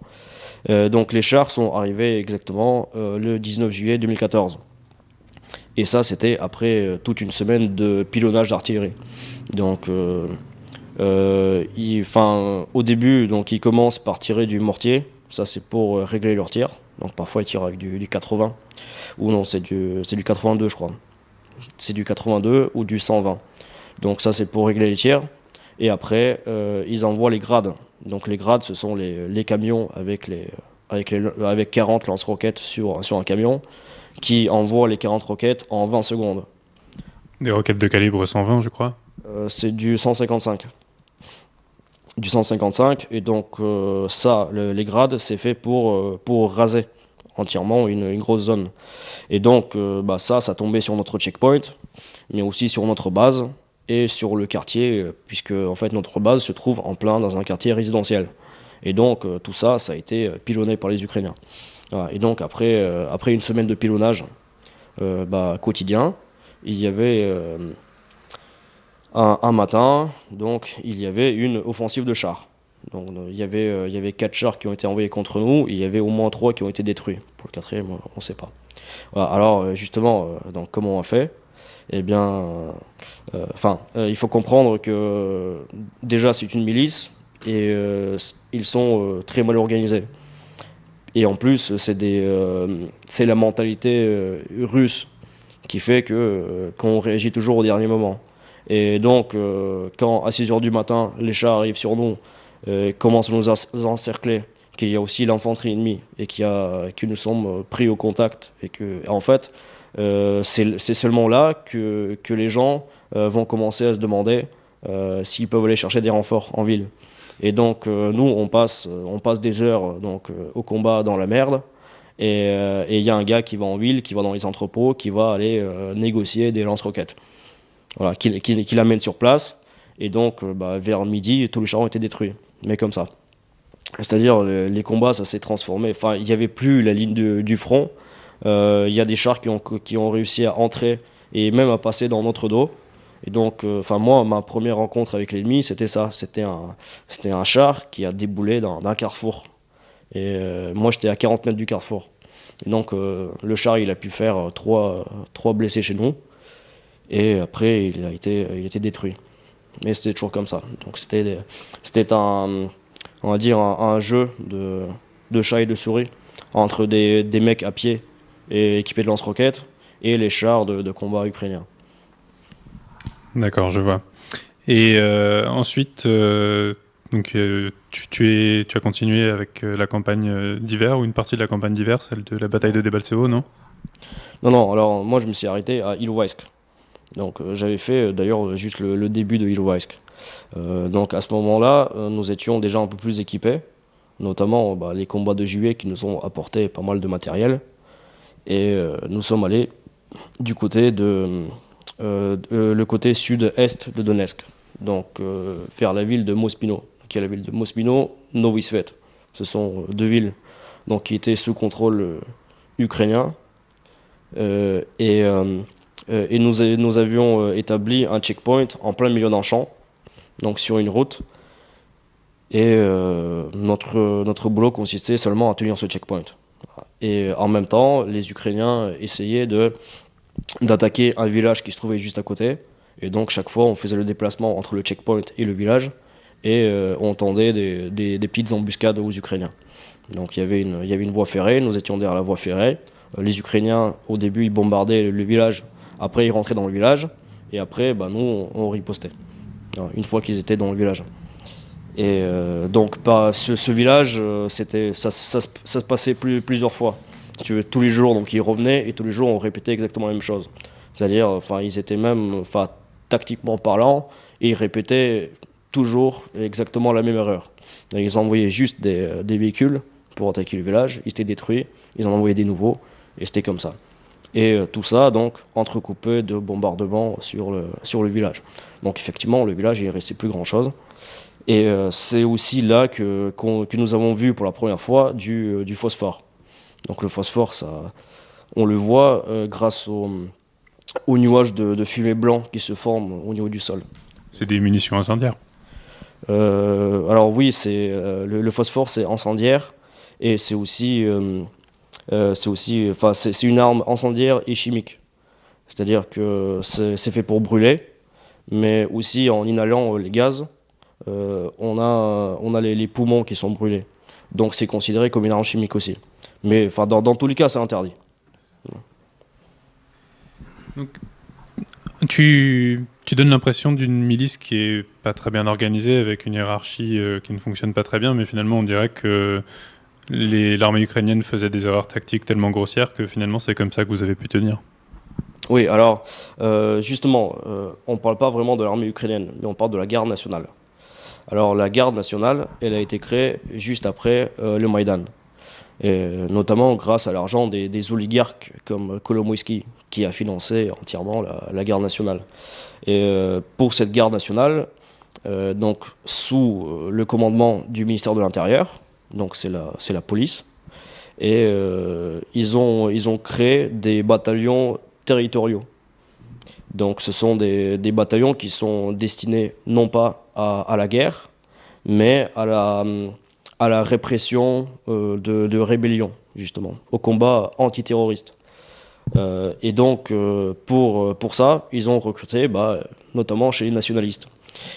Donc les chars sont arrivés exactement le 19 juillet 2014. Et ça, c'était après toute une semaine de pilonnage d'artillerie. Donc, au début, donc, ils commencent par tirer du mortier. Ça, c'est pour régler leur tir. Donc parfois, ils tirent avec du 80. Ou non, c'est du 82, je crois. C'est du 82 ou du 120. Donc ça, c'est pour régler les tirs. Et après, ils envoient les grades. Donc les grades, ce sont les camions avec 40 lance-roquettes sur un camion qui envoie les 40 roquettes en 20 secondes. Des roquettes de calibre 120, je crois. C'est du 155. Du 155, et donc les grades, c'est fait pour raser entièrement une grosse zone. Et donc ça tombait sur notre checkpoint, mais aussi sur notre base et sur le quartier, puisque en fait notre base se trouve en plein dans un quartier résidentiel. Et donc tout ça, ça a été pilonné par les Ukrainiens. Voilà. Et donc après une semaine de pilonnage quotidien, il y avait un matin, donc il y avait une offensive de chars. Donc il y avait 4 chars qui ont été envoyés contre nous, et il y avait au moins 3 qui ont été détruits. Pour le quatrième, on ne sait pas. Voilà. Alors justement, donc comment on a fait? Eh bien, il faut comprendre que déjà c'est une milice et ils sont très mal organisés. Et en plus, c'est la mentalité russe qui fait qu'on réagit toujours au dernier moment. Et donc, quand à 6 heures du matin, les chars arrivent sur nous, commencent à nous encercler, qu'il y a aussi l'infanterie ennemie et que nous sommes pris au contact, et que, en fait, c'est seulement là que les gens vont commencer à se demander s'ils peuvent aller chercher des renforts en ville. Et donc, nous, on passe des heures au combat dans la merde. Et il y a un gars qui va en ville, qui va dans les entrepôts, qui va aller négocier des lance-roquettes. Voilà, qui l'amène sur place. Et donc, vers midi, tous les chars ont été détruits. Mais comme ça. C'est-à-dire, les combats, ça s'est transformé. Enfin, il n'y avait plus la ligne du front. Il y a des chars qui ont réussi à entrer et même à passer dans notre dos. Et donc, moi, ma première rencontre avec l'ennemi, c'était ça. C'était un char qui a déboulé d'un carrefour. Et moi, j'étais à 40 mètres du carrefour. Et donc, le char, il a pu faire trois blessés chez nous. Et après, il a été détruit. Mais c'était toujours comme ça. Donc, c'était on va dire, un jeu de chat et de souris entre des mecs à pied et équipés de lance-roquettes et les chars de combat ukrainiens. D'accord, je vois. Et ensuite, tu as continué avec la campagne d'hiver, ou une partie de la campagne d'hiver, celle de la bataille de Debaltsevo, non? Non, alors moi je me suis arrêté à Ilovaisk. Donc j'avais fait d'ailleurs juste le début de Ilovaisk. Donc à ce moment-là, nous étions déjà un peu plus équipés, notamment les combats de juillet qui nous ont apporté pas mal de matériel. Et nous sommes allés du côté le côté sud-est de Donetsk, donc vers la ville de Mospino, qui est la ville de Mospino, Novi Svet. Ce sont deux villes donc, qui étaient sous contrôle ukrainien. Et nous avions établi un checkpoint en plein milieu d'un champ, donc sur une route. Et notre boulot consistait seulement à tenir ce checkpoint. Et en même temps, les Ukrainiens essayaient d'attaquer un village qui se trouvait juste à côté. Et donc chaque fois, on faisait le déplacement entre le checkpoint et le village. Et on tendait des petites embuscades aux Ukrainiens. Donc il y avait une voie ferrée, nous étions derrière la voie ferrée. Les Ukrainiens, au début, ils bombardaient le village, après ils rentraient dans le village, et après, bah, nous, on ripostait, une fois qu'ils étaient dans le village. Et donc ce village, ça se passait plusieurs fois. Si tu veux, tous les jours, donc ils revenaient, et tous les jours, on répétait exactement la même chose. C'est-à-dire, enfin, ils étaient même, enfin, tactiquement parlant, et ils répétaient toujours exactement la même erreur. Ils envoyaient juste des véhicules pour attaquer le village, ils étaient détruits, ils en envoyaient des nouveaux, et c'était comme ça. Et tout ça, donc, entrecoupé de bombardements sur le village. Donc, effectivement, le village, il ne restait plus grand-chose. Et c'est aussi là que nous avons vu pour la première fois du phosphore. Donc, le phosphore, ça, on le voit grâce aux nuages de fumée blanc qui se forment au niveau du sol. C'est des munitions incendiaires. Alors oui, le phosphore, c'est incendiaire, et enfin, c'est une arme incendiaire et chimique. C'est-à-dire que c'est fait pour brûler, mais aussi en inhalant les gaz, on a les poumons qui sont brûlés. Donc c'est considéré comme une arme chimique aussi. Mais enfin, dans tous les cas, c'est interdit. Donc, tu donnes l'impression d'une milice qui est pas très bien organisée, avec une hiérarchie qui ne fonctionne pas très bien, mais finalement on dirait que l'armée ukrainienne faisait des erreurs tactiques tellement grossières que finalement c'est comme ça que vous avez pu tenir. Oui, alors justement, on ne parle pas vraiment de l'armée ukrainienne, mais on parle de la garde nationale. Alors la garde nationale, elle a été créée juste après le Maïdan. Et notamment grâce à l'argent des oligarques comme Kolomoïski, qui a financé entièrement la garde nationale. Et pour cette garde nationale, donc sous le commandement du ministère de l'Intérieur, donc c'est la police, et ils ont créé des bataillons territoriaux. Donc ce sont des bataillons qui sont destinés non pas à la guerre, mais à la répression de rébellions, justement, au combat antiterroriste. Et donc, pour ça, ils ont recruté, notamment chez les nationalistes.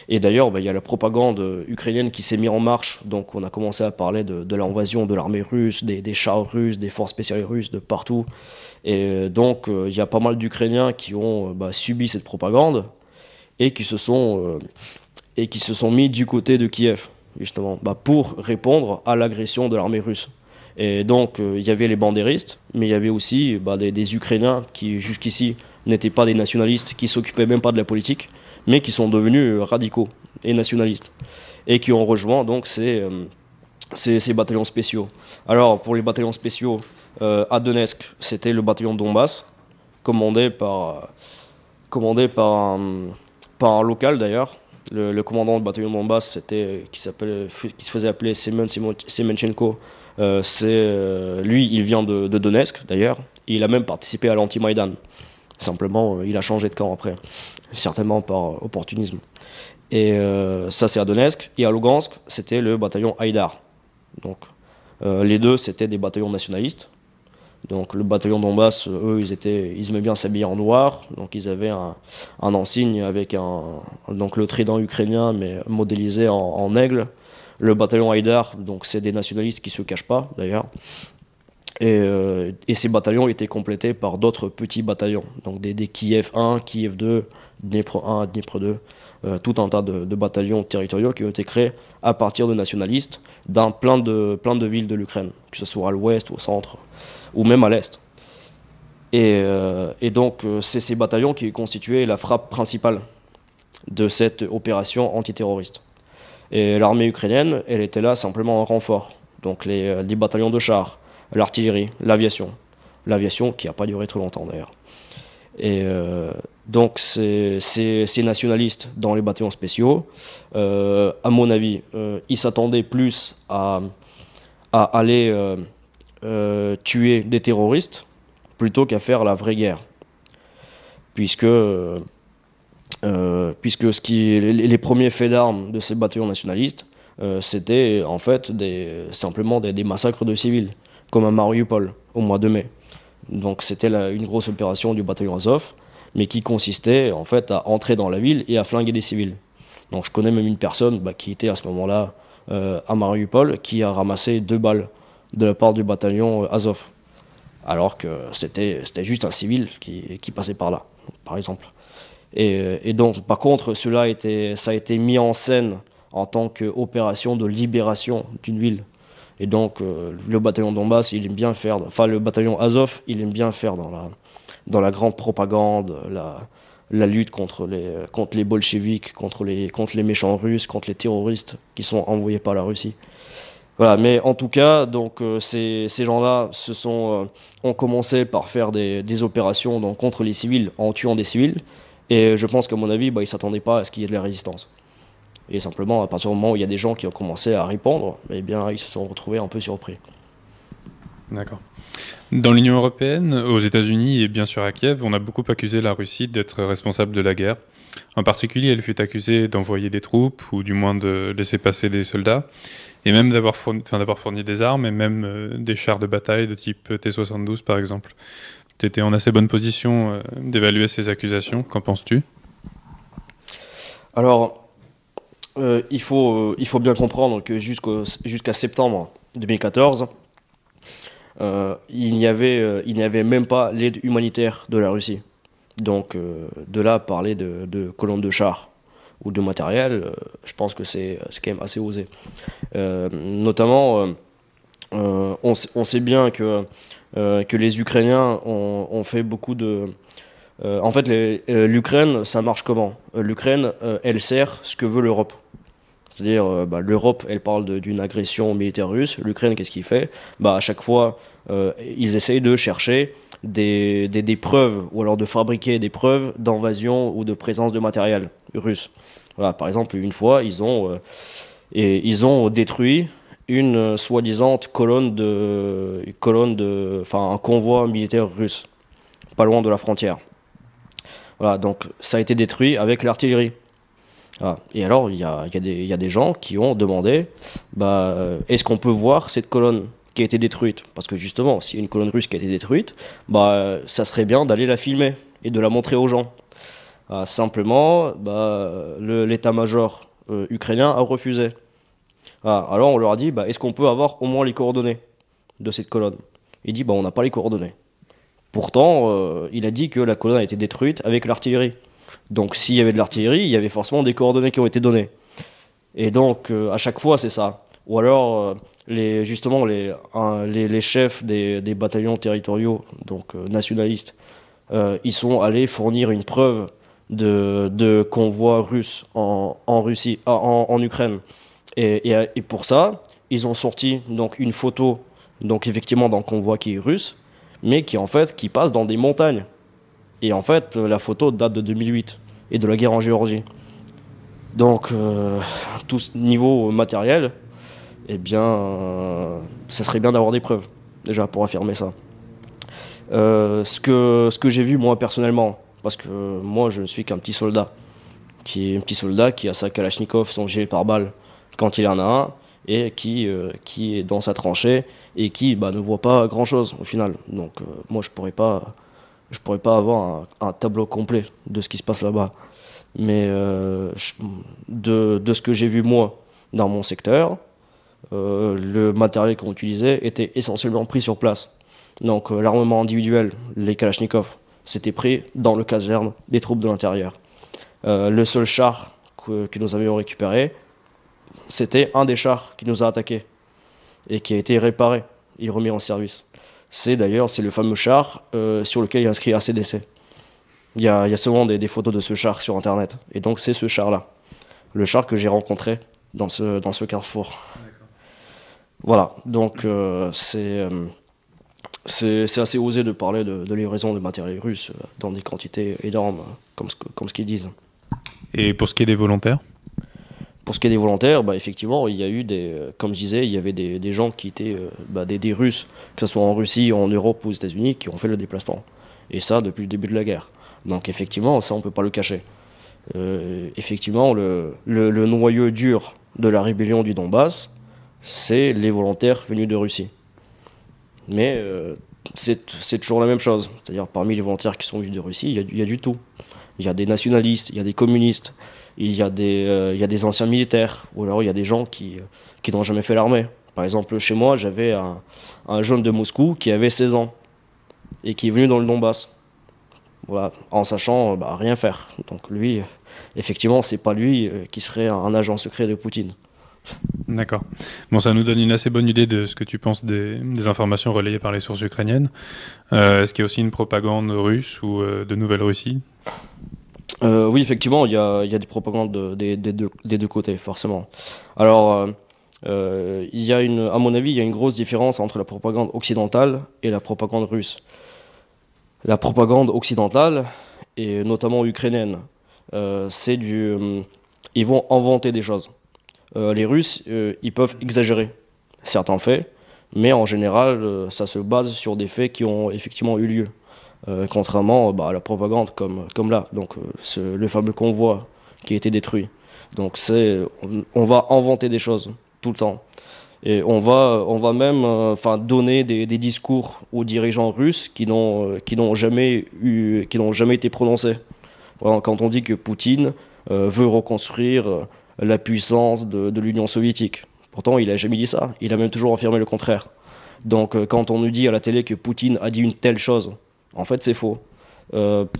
Et d'ailleurs, il y a la propagande ukrainienne qui s'est mise en marche. Donc, on a commencé à parler de l'invasion de l'armée russe, des chars russes, des forces spéciales russes, de partout. Et donc, il y a pas mal d'Ukrainiens qui ont subi cette propagande et qui se sont mis du côté de Kiev, justement, pour répondre à l'agression de l'armée russe. Et donc, il y avait les bandéristes, mais il y avait aussi des Ukrainiens qui, jusqu'ici, n'étaient pas des nationalistes, qui s'occupaient même pas de la politique, mais qui sont devenus radicaux et nationalistes, et qui ont rejoint donc ces bataillons spéciaux. Alors, pour les bataillons spéciaux, à Donetsk, c'était le bataillon de Donbass, commandé par par un local d'ailleurs. Le commandant du bataillon de Donbass, qui se faisait appeler Semyon Semenchenko. Lui, il vient de Donetsk d'ailleurs. Il a même participé à l'anti-Maïdan. Simplement, il a changé de camp après, certainement par opportunisme. Et ça, c'est à Donetsk. Et à Lugansk, c'était le bataillon Haïdar. Donc, les deux, c'était des bataillons nationalistes. Donc le bataillon Donbass, eux, ils aimaient bien s'habiller en noir. Donc ils avaient un insigne avec donc le trident ukrainien, mais modélisé en aigle. Le bataillon Haïdar, donc c'est des nationalistes qui se cachent pas d'ailleurs. Et ces bataillons étaient complétés par d'autres petits bataillons. Donc des Kiev 1, Kiev 2, Dnipro 1, Dnipro 2. Tout un tas de bataillons territoriaux qui ont été créés à partir de nationalistes dans plein de villes de l'Ukraine, que ce soit à l'ouest, au centre, ou même à l'est. Et donc, c'est ces bataillons qui constituaient la frappe principale de cette opération antiterroriste. Et l'armée ukrainienne, elle était là simplement en renfort. Donc, les bataillons de chars, l'artillerie, l'aviation. L'aviation qui n'a pas duré très longtemps d'ailleurs. Et donc, ces nationalistes dans les bataillons spéciaux, à mon avis, ils s'attendaient plus à aller tuer des terroristes plutôt qu'à faire la vraie guerre. Puisque les premiers faits d'armes de ces bataillons nationalistes, c'était en fait simplement des massacres de civils, comme à Mariupol au mois de mai. Donc c'était une grosse opération du bataillon Azov, mais qui consistait en fait à entrer dans la ville et à flinguer des civils. Donc je connais même une personne qui était à ce moment-là à Mariupol, qui a ramassé 2 balles de la part du bataillon Azov. Alors que c'était juste un civil qui passait par là, par exemple. Et donc, par contre, ça a été mis en scène en tant qu'opération de libération d'une ville. Et donc, le bataillon Donbass, il aime bien faire, enfin, le bataillon Azov, il aime bien faire dans la grande propagande, la lutte contre les bolcheviks, contre les méchants russes, contre les terroristes qui sont envoyés par la Russie. Voilà, mais en tout cas, donc, ces gens-là ont commencé par faire des opérations donc, contre les civils en tuant des civils. Et je pense qu'à mon avis, bah, ils ne s'attendaient pas à ce qu'il y ait de la résistance. Et simplement, à partir du moment où il y a des gens qui ont commencé à répondre, eh bien, ils se sont retrouvés un peu surpris. D'accord. Dans l'Union européenne, aux États-Unis et bien sûr à Kiev, on a beaucoup accusé la Russie d'être responsable de la guerre. En particulier, elle fut accusée d'envoyer des troupes, ou du moins de laisser passer des soldats, et même d'avoir fourni des armes, et même des chars de bataille de type T-72 par exemple. Tu étais en assez bonne position d'évaluer ces accusations, qu'en penses-tu? Alors, il faut bien comprendre que jusqu'à septembre 2014, il n'y avait même pas l'aide humanitaire de la Russie. Donc, de là, parler de colonnes de chars ou de matériel, je pense que c'est quand même assez osé. Notamment, on sait bien que les Ukrainiens ont fait beaucoup de... en fait, l'Ukraine, ça marche comment? L'Ukraine, elle sert ce que veut l'Europe. C'est-à-dire, bah, l'Europe, elle parle d'une agression militaire russe. L'Ukraine, qu'est-ce qu'il fait? Bah, à chaque fois, ils essayent de chercher des preuves, ou alors de fabriquer des preuves d'invasion ou de présence de matériel russe. Voilà, par exemple, une fois, ils ont détruit une soi-disant enfin, un convoi militaire russe, pas loin de la frontière. Voilà, donc ça a été détruit avec l'artillerie. Ah. Et alors, il y a des gens qui ont demandé, bah, est-ce qu'on peut voir cette colonne qui a été détruite? Parce que justement, s'il y a une colonne russe qui a été détruite, bah, ça serait bien d'aller la filmer et de la montrer aux gens. Ah, simplement, bah, l'état-major ukrainien a refusé. Ah, alors on leur a dit, bah, est-ce qu'on peut avoir au moins les coordonnées de cette colonne? Il dit, bah, on n'a pas les coordonnées. Pourtant, il a dit que la colonne a été détruite avec l'artillerie. Donc s'il y avait de l'artillerie, il y avait forcément des coordonnées qui ont été données. Et donc à chaque fois c'est ça. Ou alors justement les chefs des bataillons territoriaux, donc nationalistes, ils sont allés fournir une preuve de convoi russe en Russie, en Ukraine. Et pour ça, ils ont sorti donc une photo, donc effectivement d'un convoi qui est russe, mais qui passe dans des montagnes. Et en fait, la photo date de 2008 et de la guerre en Géorgie. Donc, tout ce niveau matériel, eh bien, ça serait bien d'avoir des preuves, déjà, pour affirmer ça. Ce que j'ai vu, moi, personnellement, parce que moi, je ne suis qu'un petit soldat, un petit soldat qui a sa Kalachnikov, son gilet pare-balles, quand il en a un, et qui est dans sa tranchée, et qui bah, ne voit pas grand-chose, au final. Donc, moi, je pourrais pas avoir un tableau complet de ce qui se passe là-bas. Mais de ce que j'ai vu moi dans mon secteur, le matériel qu'on utilisait était essentiellement pris sur place. Donc l'armement individuel, les Kalachnikov, c'était pris dans le caserne des troupes de l'intérieur. Le seul char que nous avions récupéré, c'était un des chars qui nous a attaqués et qui a été réparé et remis en service. C'est le fameux char sur lequel il y a inscrit ACDC. Il y a souvent des photos de ce char sur internet. Et donc c'est ce char-là. Le char que j'ai rencontré dans ce carrefour. D'accord. Voilà, donc c'est assez osé de parler de livraison de matériel russe dans des quantités énormes, comme ce qu'ils disent. Et pour ce qui est des volontaires? Pour ce qui est des volontaires, bah, effectivement, il y a eu comme je disais, il y avait des gens qui étaient des Russes, que ce soit en Russie, en Europe ou aux États-Unis, qui ont fait le déplacement. Et ça, depuis le début de la guerre. Donc effectivement, ça, on ne peut pas le cacher. Effectivement, le noyau dur de la rébellion du Donbass, c'est les volontaires venus de Russie. Mais c'est toujours la même chose. C'est-à-dire, parmi les volontaires qui sont venus de Russie, il y a du tout. Il y a des nationalistes, il y a des communistes, il y a des anciens militaires, ou alors il y a des gens qui n'ont jamais fait l'armée, Par exemple, chez moi, j'avais un jeune de Moscou qui avait 16 ans et qui est venu dans le Donbass. Voilà, en sachant rien faire. Donc lui, effectivement, c'est pas lui qui serait un agent secret de Poutine. D'accord. Bon, ça nous donne une assez bonne idée de ce que tu penses des informations relayées par les sources ukrainiennes. Est-ce qu'il y a aussi une propagande russe ou de Nouvelle-Russie? Oui, effectivement, il y a des propagandes des deux côtés, forcément. Alors, à mon avis, il y a une grosse différence entre la propagande occidentale et la propagande russe. La propagande occidentale, et notamment ukrainienne, ils vont inventer des choses. Les Russes, ils peuvent exagérer certains faits, mais en général, ça se base sur des faits qui ont effectivement eu lieu. Contrairement à la propagande comme là, donc le fameux convoi qui a été détruit. Donc on va inventer des choses tout le temps. Et on va même donner des discours aux dirigeants russes qui n'ont jamais été prononcés. Voilà, quand on dit que Poutine veut reconstruire la puissance de l'Union soviétique. Pourtant, il n'a jamais dit ça. Il a même toujours affirmé le contraire. Donc, quand on nous dit à la télé que Poutine a dit une telle chose, en fait, c'est faux.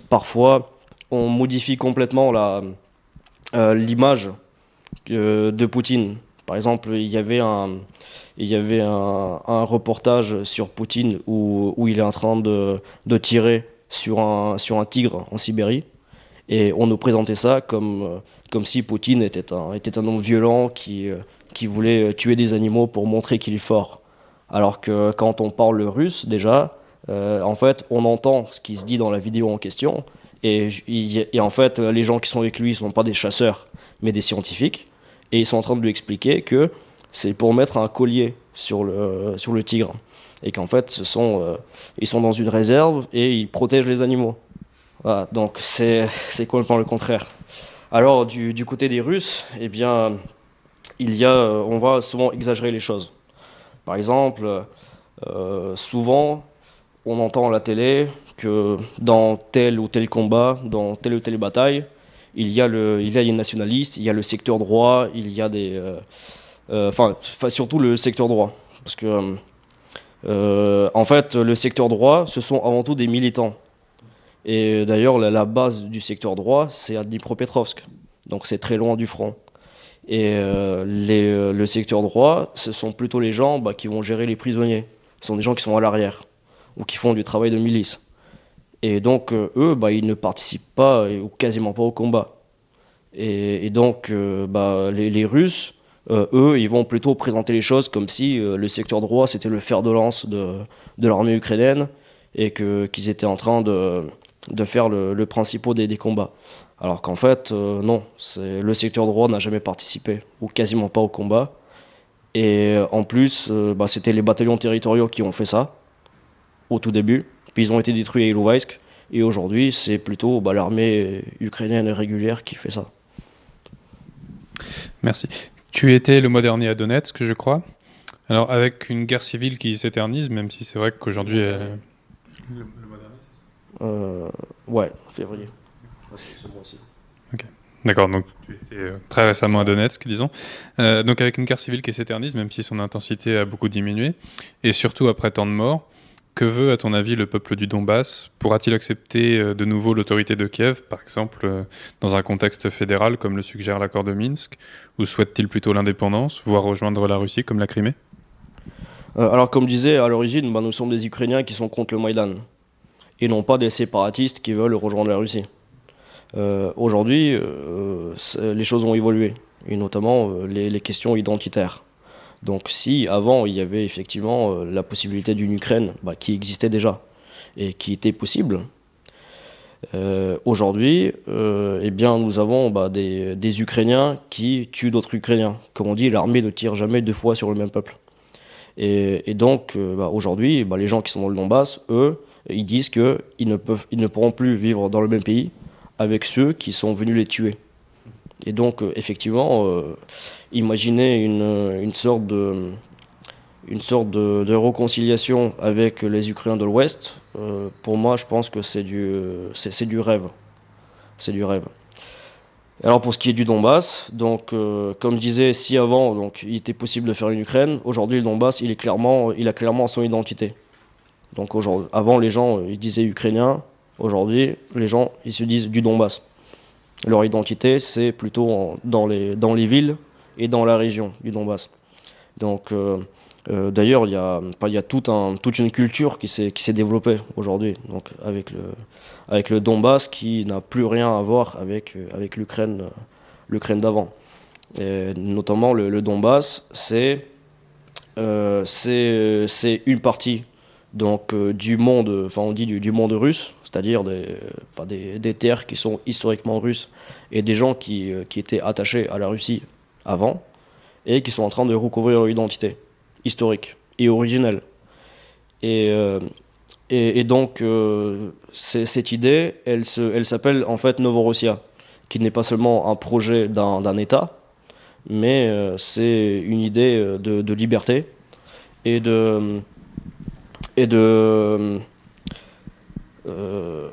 Parfois, on modifie complètement l'image de Poutine. Par exemple, il y avait un reportage sur Poutine où il est en train de tirer sur un tigre en Sibérie. Et on nous présentait ça comme si Poutine était un homme violent qui voulait tuer des animaux pour montrer qu'il est fort. Alors que quand on parle le russe, déjà, en fait, on entend ce qui se dit dans la vidéo en question. Et en fait, les gens qui sont avec lui ne sont pas des chasseurs, mais des scientifiques. Et ils sont en train de lui expliquer que c'est pour mettre un collier sur le tigre. Et qu'en fait, ils sont dans une réserve et ils protègent les animaux. Voilà, donc c'est complètement le contraire. Alors, du côté des Russes, eh bien, on va souvent exagérer les choses. Par exemple, souvent, on entend à la télé que dans tel ou tel combat, dans telle ou telle bataille, il y a les nationalistes, il y a le secteur droit, il y a surtout le secteur droit. Parce que, en fait, le secteur droit, ce sont avant tout des militants. Et d'ailleurs, la base du secteur droit, c'est à Dnipropetrovsk. Donc c'est très loin du front. Et le secteur droit, ce sont plutôt les gens qui vont gérer les prisonniers. Ce sont des gens qui sont à l'arrière ou qui font du travail de milice. Et donc eux, ils ne participent pas ou quasiment pas au combat. Et donc les Russes, eux, ils vont plutôt présenter les choses comme si le secteur droit, c'était le fer de lance de l'armée ukrainienne et qu'ils étaient en train de faire le principal des combats. Alors qu'en fait, non, le secteur droit n'a jamais participé, ou quasiment pas au combat. Et en plus, c'était les bataillons territoriaux qui ont fait ça, au tout début. Puis ils ont été détruits à Ilovaisk. Et aujourd'hui, c'est plutôt l'armée ukrainienne régulière qui fait ça. Merci. Tu étais le mois dernier à Donetsk, je crois. Alors, avec une guerre civile qui s'éternise, même si c'est vrai qu'aujourd'hui... Le mois dernier, c'est ça? Ouais, février. Ce mois-ci. Ok. D'accord, donc tu étais très récemment à Donetsk, disons. Donc avec une guerre civile qui s'éternise, même si son intensité a beaucoup diminué, et surtout après tant de morts, que veut, à ton avis, le peuple du Donbass? Pourra-t-il accepter de nouveau l'autorité de Kiev, par exemple, dans un contexte fédéral comme le suggère l'accord de Minsk, ou souhaite-t-il plutôt l'indépendance, voire rejoindre la Russie comme la Crimée? Alors comme je disais, à l'origine, nous sommes des Ukrainiens qui sont contre le Maïdan, et non pas des séparatistes qui veulent rejoindre la Russie. Aujourd'hui, les choses ont évolué, et notamment les questions identitaires. Donc si avant il y avait effectivement la possibilité d'une Ukraine qui existait déjà et qui était possible, aujourd'hui eh bien, nous avons des Ukrainiens qui tuent d'autres Ukrainiens. Comme on dit, l'armée ne tire jamais deux fois sur le même peuple. Et donc aujourd'hui, les gens qui sont dans le Donbass, eux, ils disent qu'ils ne pourront plus vivre dans le même pays avec ceux qui sont venus les tuer. Et donc, effectivement, imaginer une sorte de réconciliation avec les Ukrainiens de l'Ouest, pour moi, je pense que c'est du rêve. C'est du rêve. Alors pour ce qui est du Donbass, donc comme je disais, si avant donc il était possible de faire une Ukraine, aujourd'hui le Donbass il a clairement son identité. Donc aujourd'hui, avant les gens ils disaient ukrainien, aujourd'hui les gens ils se disent du Donbass. Leur identité c'est plutôt dans les villes et dans la région du Donbass. Donc d'ailleurs il y a toute une culture qui s'est développée aujourd'hui donc avec le Donbass qui n'a plus rien à voir avec l'Ukraine d'avant. Et notamment le Donbass, c'est une partie donc du monde, enfin on dit du monde russe, c'est-à-dire des terres qui sont historiquement russes et des gens qui étaient attachés à la Russie avant et qui sont en train de recouvrir leur identité historique et originelle. Et, euh, et donc cette idée, elle s'appelle en fait Novorossia, qui n'est pas seulement un projet d'un État, mais c'est une idée de liberté et et de, euh,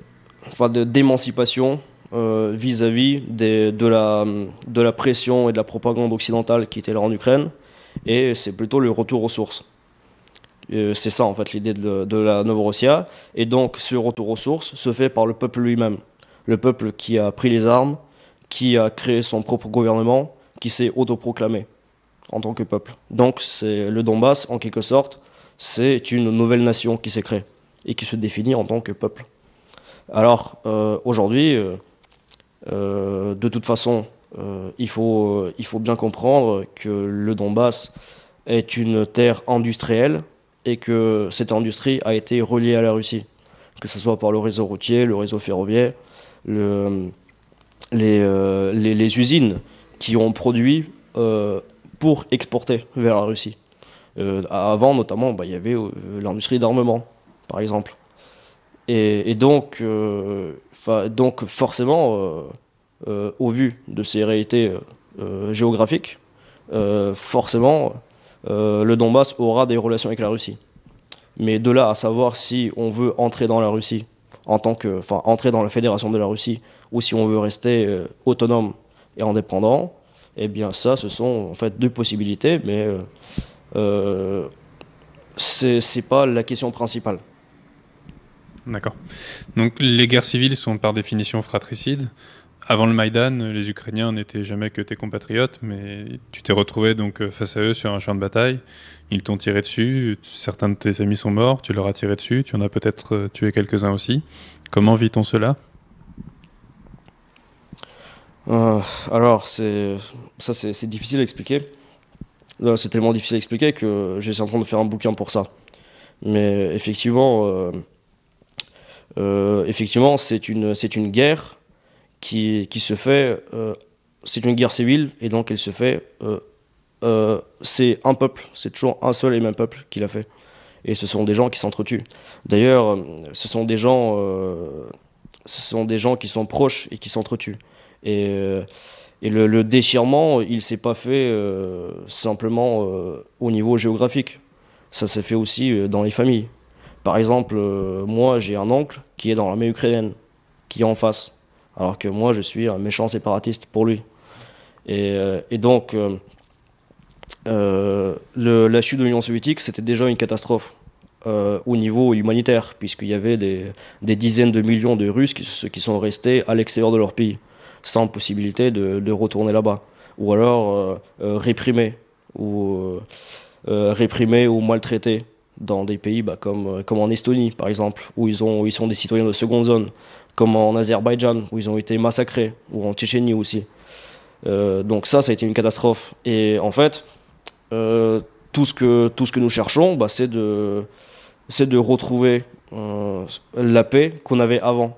enfin d'émancipation vis-à-vis de la pression et de la propagande occidentale qui était là en Ukraine. Et c'est plutôt le retour aux sources. C'est ça en fait l'idée de la Novorossia. Et donc ce retour aux sources se fait par le peuple lui-même. Le peuple qui a pris les armes, qui a créé son propre gouvernement, qui s'est autoproclamé en tant que peuple. Donc c'est le Donbass, en quelque sorte, c'est une nouvelle nation qui s'est créée et qui se définit en tant que peuple. Alors aujourd'hui, de toute façon, il faut bien comprendre que le Donbass est une terre industrielle et que cette industrie a été reliée à la Russie, que ce soit par le réseau routier, le réseau ferroviaire, le, les usines qui ont produit pour exporter vers la Russie. Avant, notamment, bah, il y avait l'industrie d'armement, par exemple. Et donc, donc, forcément, au vu de ces réalités géographiques, forcément, le Donbass aura des relations avec la Russie. Mais de là à savoir si on veut entrer dans la Russie en tant que, enfin, entrer dans la fédération de la Russie, ou si on veut rester autonome et indépendant, eh bien ça, ce sont en fait deux possibilités, mais euh, c'est pas la question principale. D'accord. Donc les guerres civiles sont par définition fratricides. Avant le Maïdan, les Ukrainiens n'étaient jamais que tes compatriotes, mais tu t'es retrouvé donc face à eux sur un champ de bataille. Ils t'ont tiré dessus, certains de tes amis sont morts, tu leur as tiré dessus, tu en as peut-être tué quelques-uns aussi. Comment vit-on cela? Euh, alors, c'est difficile à expliquer. C'est tellement difficile à expliquer que je suis en train de faire un bouquin pour ça. Mais effectivement, c'est une guerre qui se fait. C'est une guerre civile et donc elle se fait. C'est un peuple, c'est toujours un seul et même peuple qui l'a fait. Et ce sont des gens qui s'entretuent. D'ailleurs, ce sont des gens qui sont proches et qui s'entretuent. Et, euh, et le déchirement, il s'est pas fait simplement au niveau géographique. Ça s'est fait aussi dans les familles. Par exemple, moi, j'ai un oncle qui est dans l'armée ukrainienne, qui est en face, alors que moi, je suis un méchant séparatiste pour lui. Et donc, la chute de l'Union soviétique, c'était déjà une catastrophe au niveau humanitaire, puisqu'il y avait des dizaines de millions de Russes qui sont restés à l'extérieur de leur pays, sans possibilité de retourner là-bas, ou alors réprimés ou maltraités dans des pays bah, comme en Estonie, par exemple, où ils sont des citoyens de seconde zone, comme en Azerbaïdjan, où ils ont été massacrés, ou en Tchétchénie aussi. Donc ça a été une catastrophe. Et en fait, euh, tout ce que nous cherchons, bah, c'est de retrouver la paix qu'on avait avant.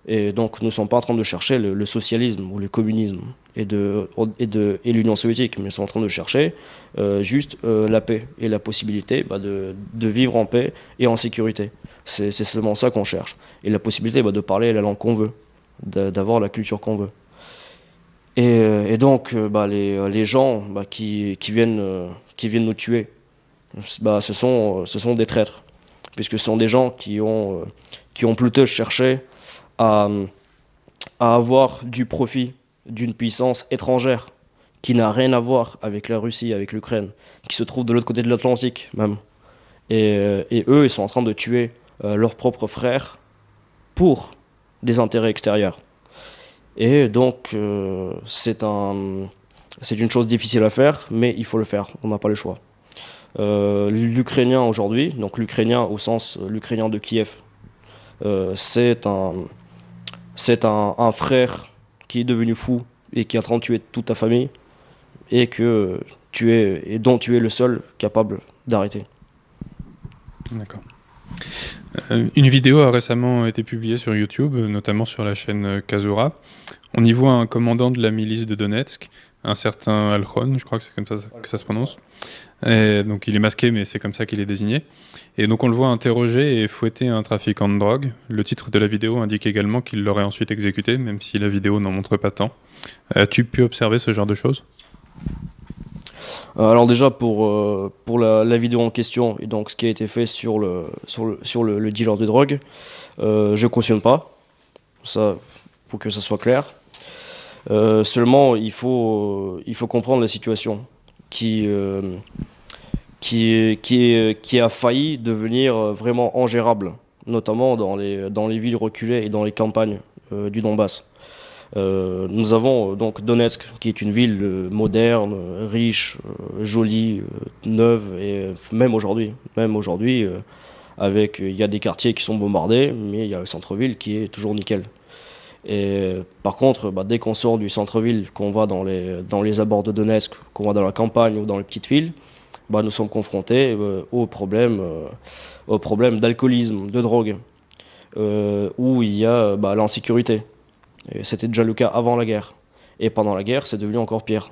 Et donc, nous ne sommes pas en train de chercher le socialisme ou le communisme et l'Union soviétique, mais nous sommes en train de chercher juste la paix et la possibilité bah, de vivre en paix et en sécurité. C'est seulement ça qu'on cherche. Et la possibilité bah, de parler la langue qu'on veut, d'avoir la culture qu'on veut. Et donc, bah, les gens bah, qui viennent nous tuer, bah, ce sont des traîtres, puisque ce sont des gens qui ont plutôt cherché à, à avoir du profit d'une puissance étrangère qui n'a rien à voir avec la Russie, avec l'Ukraine, qui se trouve de l'autre côté de l'Atlantique même. Et eux, ils sont en train de tuer leurs propres frères pour des intérêts extérieurs. Et donc, c'est une chose difficile à faire, mais il faut le faire, on n'a pas le choix. L'Ukrainien aujourd'hui, donc l'Ukrainien au sens l'Ukrainien de Kiev, c'est un frère qui est devenu fou et qui est en train de tuer toute ta famille et dont tu es le seul capable d'arrêter. D'accord. Une vidéo a récemment été publiée sur YouTube, notamment sur la chaîne Kazura. On y voit un commandant de la milice de Donetsk, un certain Alron, je crois que c'est comme ça que ça se prononce. Et donc il est masqué, mais c'est comme ça qu'il est désigné. Et donc on le voit interroger et fouetter un trafiquant de drogue. Le titre de la vidéo indique également qu'il l'aurait ensuite exécuté, même si la vidéo n'en montre pas tant. As-tu pu observer ce genre de choses? Alors déjà pour la vidéo en question et donc ce qui a été fait sur le dealer de drogue, je cautionne pas, ça pour que ça soit clair. Seulement il faut comprendre la situation qui a failli devenir vraiment ingérable, notamment dans les villes reculées et dans les campagnes du Donbass. Nous avons donc Donetsk, qui est une ville moderne, riche, jolie, neuve, et même aujourd'hui, il y a des quartiers qui sont bombardés, mais il y a le centre-ville qui est toujours nickel. Et par contre, dès qu'on sort du centre-ville, qu'on va dans les abords de Donetsk, qu'on va dans la campagne ou dans les petites villes, nous sommes confrontés au problème d'alcoolisme, de drogue, où il y a l'insécurité. Et c'était déjà le cas avant la guerre. Et pendant la guerre, c'est devenu encore pire.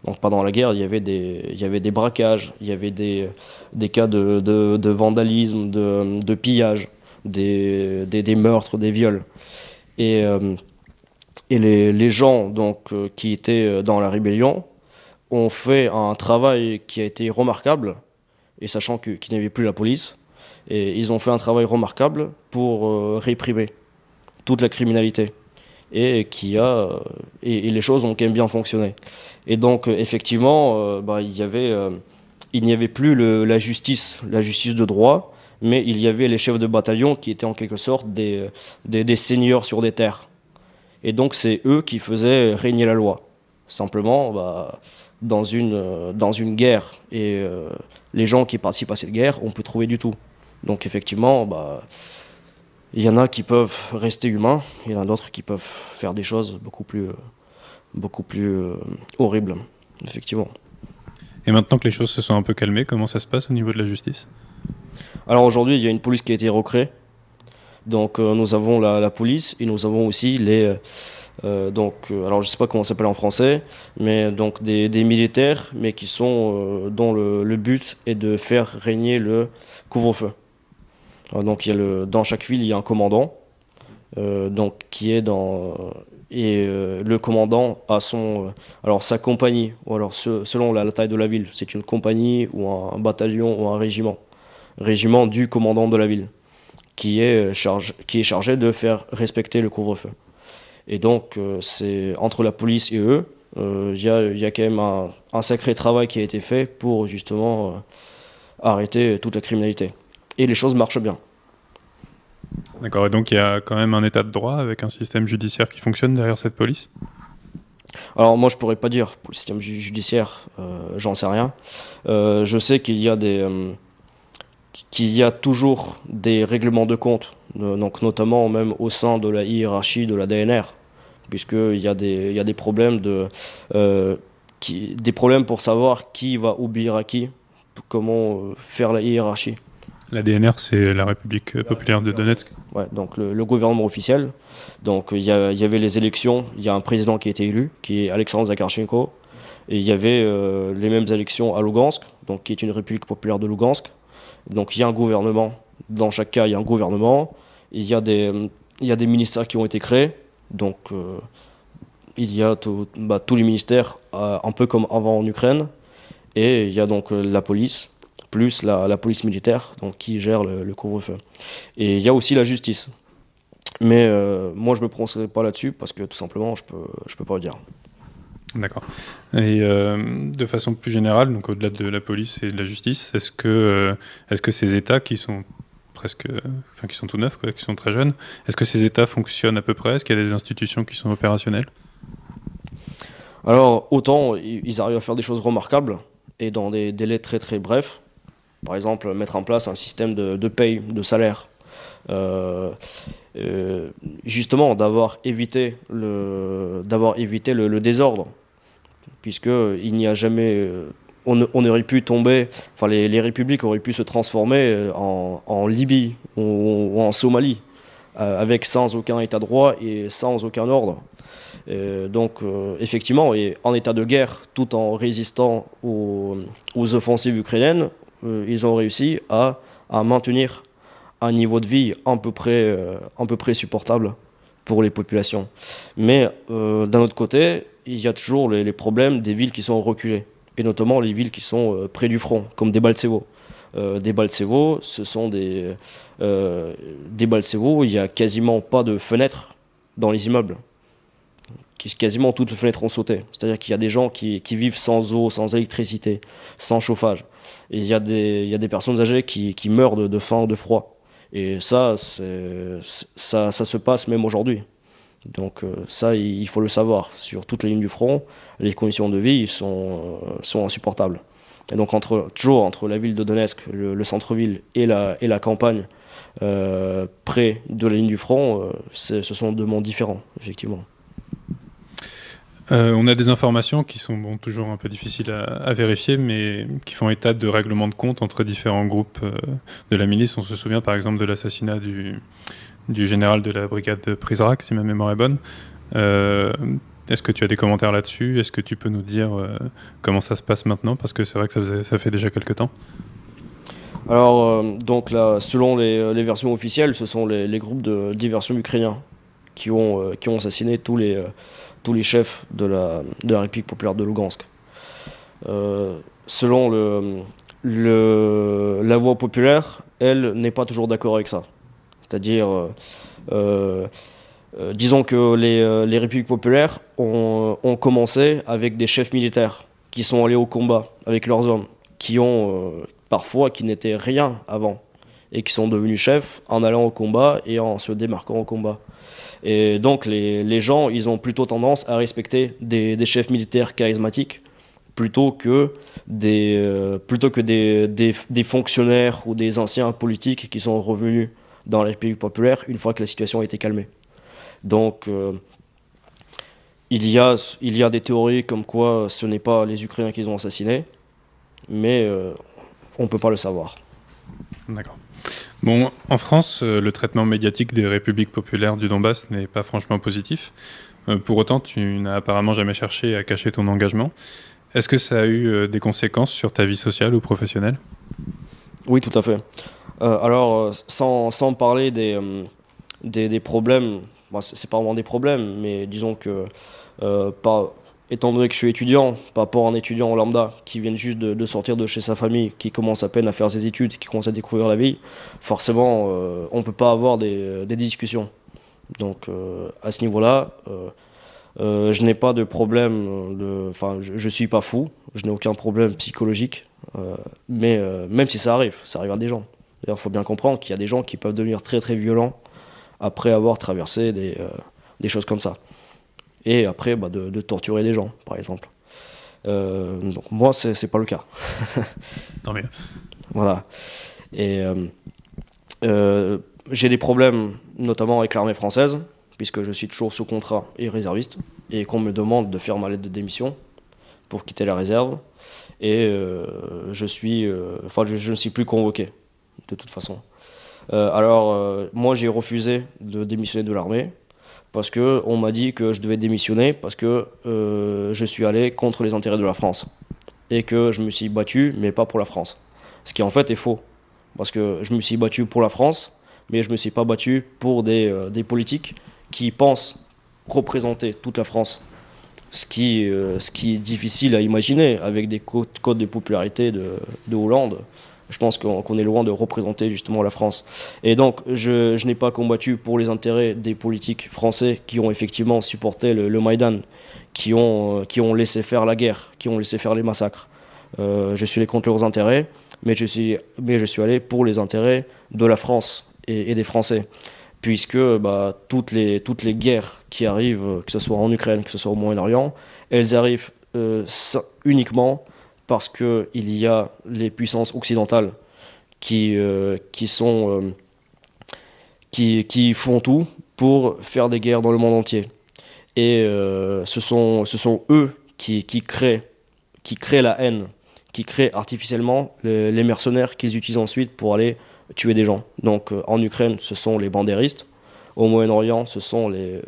Donc pendant la guerre, il y avait des braquages, il y avait des cas de vandalisme, de pillage, des meurtres, des viols. Et les gens donc, qui étaient dans la rébellion ont fait un travail qui a été remarquable, et sachant qu'il n'y avait plus la police, et ils ont fait un travail remarquable pour réprimer toute la criminalité. Et les choses ont quand même bien fonctionné. Et donc effectivement, il n'y avait plus la justice de droit, mais il y avait les chefs de bataillon qui étaient en quelque sorte des seigneurs sur des terres. Et donc c'est eux qui faisaient régner la loi. Simplement, dans une guerre, et les gens qui participent à cette guerre, on peut trouver du tout. Donc effectivement, il y en a qui peuvent rester humains, il y en a d'autres qui peuvent faire des choses beaucoup plus horribles, effectivement. Et maintenant que les choses se sont un peu calmées, comment ça se passe au niveau de la justice? Alors aujourd'hui, il y a une police qui a été recréée. Donc nous avons la police et nous avons aussi alors je sais pas comment ça s'appelle en français, mais donc des militaires, mais dont le but est de faire régner le couvre-feu. Donc dans chaque ville, il y a un commandant, donc qui est le commandant a sa compagnie, ou alors selon la taille de la ville, c'est une compagnie ou un bataillon ou un régiment du commandant de la ville, qui est chargé de faire respecter le couvre-feu. Et donc c'est entre la police et eux, il y a quand même un sacré travail qui a été fait pour justement arrêter toute la criminalité. Et les choses marchent bien. D'accord, et donc il y a quand même un état de droit avec un système judiciaire qui fonctionne derrière cette police? Alors moi je pourrais pas dire pour le système judiciaire, j'en sais rien. Je sais qu'il y a toujours des règlements de compte, donc notamment même au sein de la hiérarchie de la DNR, puisqu'il y a des problèmes des problèmes pour savoir qui va obéir à qui, comment faire la hiérarchie. La DNR, c'est la République populaire de Donetsk. Ouais, donc le gouvernement officiel. Donc il y avait les élections, il y a un président qui a été élu, qui est Alexandre Zakharchenko, et il y avait les mêmes élections à Lugansk, donc qui est une république populaire de Lugansk. Donc il y a un gouvernement, dans chaque cas il y a un gouvernement, il y a des ministères qui ont été créés, donc il y a tous les ministères, un peu comme avant en Ukraine, et il y a donc la police, plus la police militaire, donc qui gère le couvre-feu. Et il y a aussi la justice. Mais moi, je me prononcerai pas là-dessus parce que tout simplement, je peux pas le dire. D'accord. Et de façon plus générale, donc au-delà de la police et de la justice, est-ce que ces États qui sont qui sont tout neufs, quoi, qui sont très jeunes, est-ce que ces États fonctionnent à peu près? Est-ce qu'il y a des institutions qui sont opérationnelles? Alors, autant ils arrivent à faire des choses remarquables et dans des délais très très brefs. Par exemple, mettre en place un système de paye, de salaire. Euh, Justement, d'avoir évité le désordre, puisque il n'y a jamais, on aurait pu tomber, enfin les républiques auraient pu se transformer en Libye ou en Somalie, avec sans aucun état de droit et sans aucun ordre. Donc effectivement, et en état de guerre, tout en résistant aux offensives ukrainiennes, ils ont réussi à maintenir un niveau de vie à peu près supportable pour les populations. Mais d'un autre côté, il y a toujours les problèmes des villes qui sont reculées, et notamment les villes qui sont près du front, comme Debaltsevo. Debaltsevo, ce sont Debaltsevo, il n'y a quasiment pas de fenêtres dans les immeubles. Quasiment toutes les fenêtres ont sauté. C'est-à-dire qu'il y a des gens qui vivent sans eau, sans électricité, sans chauffage. Et il y a des personnes âgées qui meurent de faim ou de froid. Et ça se passe même aujourd'hui. Donc ça, il faut le savoir. Sur toutes les lignes du front, les conditions de vie sont insupportables. Et donc toujours entre la ville de Donetsk, le centre-ville et la campagne, près de la ligne du front, ce sont deux mondes différents, effectivement. On a des informations qui sont toujours un peu difficiles à vérifier, mais qui font état de règlements de compte entre différents groupes de la milice. On se souvient par exemple de l'assassinat du général de la brigade de Prizrak, si ma mémoire est bonne. Est-ce que tu as des commentaires là-dessus? Est-ce que tu peux nous dire comment ça se passe maintenant? Parce que c'est vrai que ça fait déjà quelques temps. Alors, donc là, selon les versions officielles, ce sont les groupes de diversion ukrainiens qui ont assassiné tous les chefs de la République populaire de Lugansk. Selon la voix populaire, elle n'est pas toujours d'accord avec ça. C'est-à-dire, euh, disons que les républiques populaires ont commencé avec des chefs militaires qui sont allés au combat avec leurs hommes, qui ont parfois qui n'étaient rien avant et qui sont devenus chefs en allant au combat et en se démarquant au combat. Et donc les gens, ils ont plutôt tendance à respecter des chefs militaires charismatiques plutôt que des fonctionnaires ou des anciens politiques qui sont revenus dans la République populaire une fois que la situation a été calmée. Donc il y a des théories comme quoi ce n'est pas les Ukrainiens qui les ont assassinés, mais on ne peut pas le savoir. D'accord. Bon, en France, le traitement médiatique des républiques populaires du Donbass n'est pas franchement positif. Pour autant, tu n'as apparemment jamais cherché à cacher ton engagement. Est-ce que ça a eu des conséquences sur ta vie sociale ou professionnelle? Oui, tout à fait. Alors, sans parler des problèmes, bon, c'est pas vraiment des problèmes, mais disons que, étant donné que je suis étudiant, par rapport à un étudiant lambda qui vient juste de sortir de chez sa famille, qui commence à peine à faire ses études, qui commence à découvrir la vie, forcément, on ne peut pas avoir des discussions. Donc, à ce niveau-là, je n'ai pas de problème, enfin, je suis pas fou, je n'ai aucun problème psychologique, mais même si ça arrive à des gens. D'ailleurs, il faut bien comprendre qu'il y a des gens qui peuvent devenir très très violents après avoir traversé des choses comme ça. Et après, bah, de torturer des gens, par exemple. Donc moi, c'est pas le cas. Tant mieux. Voilà. Et j'ai des problèmes, notamment avec l'armée française, puisque je suis toujours sous contrat et réserviste, et qu'on me demande de faire ma lettre de démission pour quitter la réserve. Et je ne suis plus convoqué, de toute façon. Moi, j'ai refusé de démissionner de l'armée parce que on m'a dit que je devais démissionner parce que je suis allé contre les intérêts de la France et que je me suis battu, mais pas pour la France. Ce qui en fait est faux, parce que je me suis battu pour la France, mais je me suis pas battu pour des politiques qui pensent représenter toute la France. Ce qui est difficile à imaginer avec des codes de popularité de Hollande Je pense qu'on est loin de représenter justement la France. Et donc, je n'ai pas combattu pour les intérêts des politiques français qui ont effectivement supporté le Maïdan, qui ont laissé faire la guerre, qui ont laissé faire les massacres. Je suis allé contre leurs intérêts, mais je suis allé pour les intérêts de la France et des Français. Puisque bah, toutes les guerres qui arrivent, que ce soit en Ukraine, que ce soit au Moyen-Orient, elles arrivent uniquement parce qu'il y a les puissances occidentales qui font tout pour faire des guerres dans le monde entier. Et ce sont eux qui créent la haine, qui créent artificiellement les mercenaires qu'ils utilisent ensuite pour aller tuer des gens. Donc en Ukraine, ce sont les bandéristes. Au Moyen-Orient, ce sont les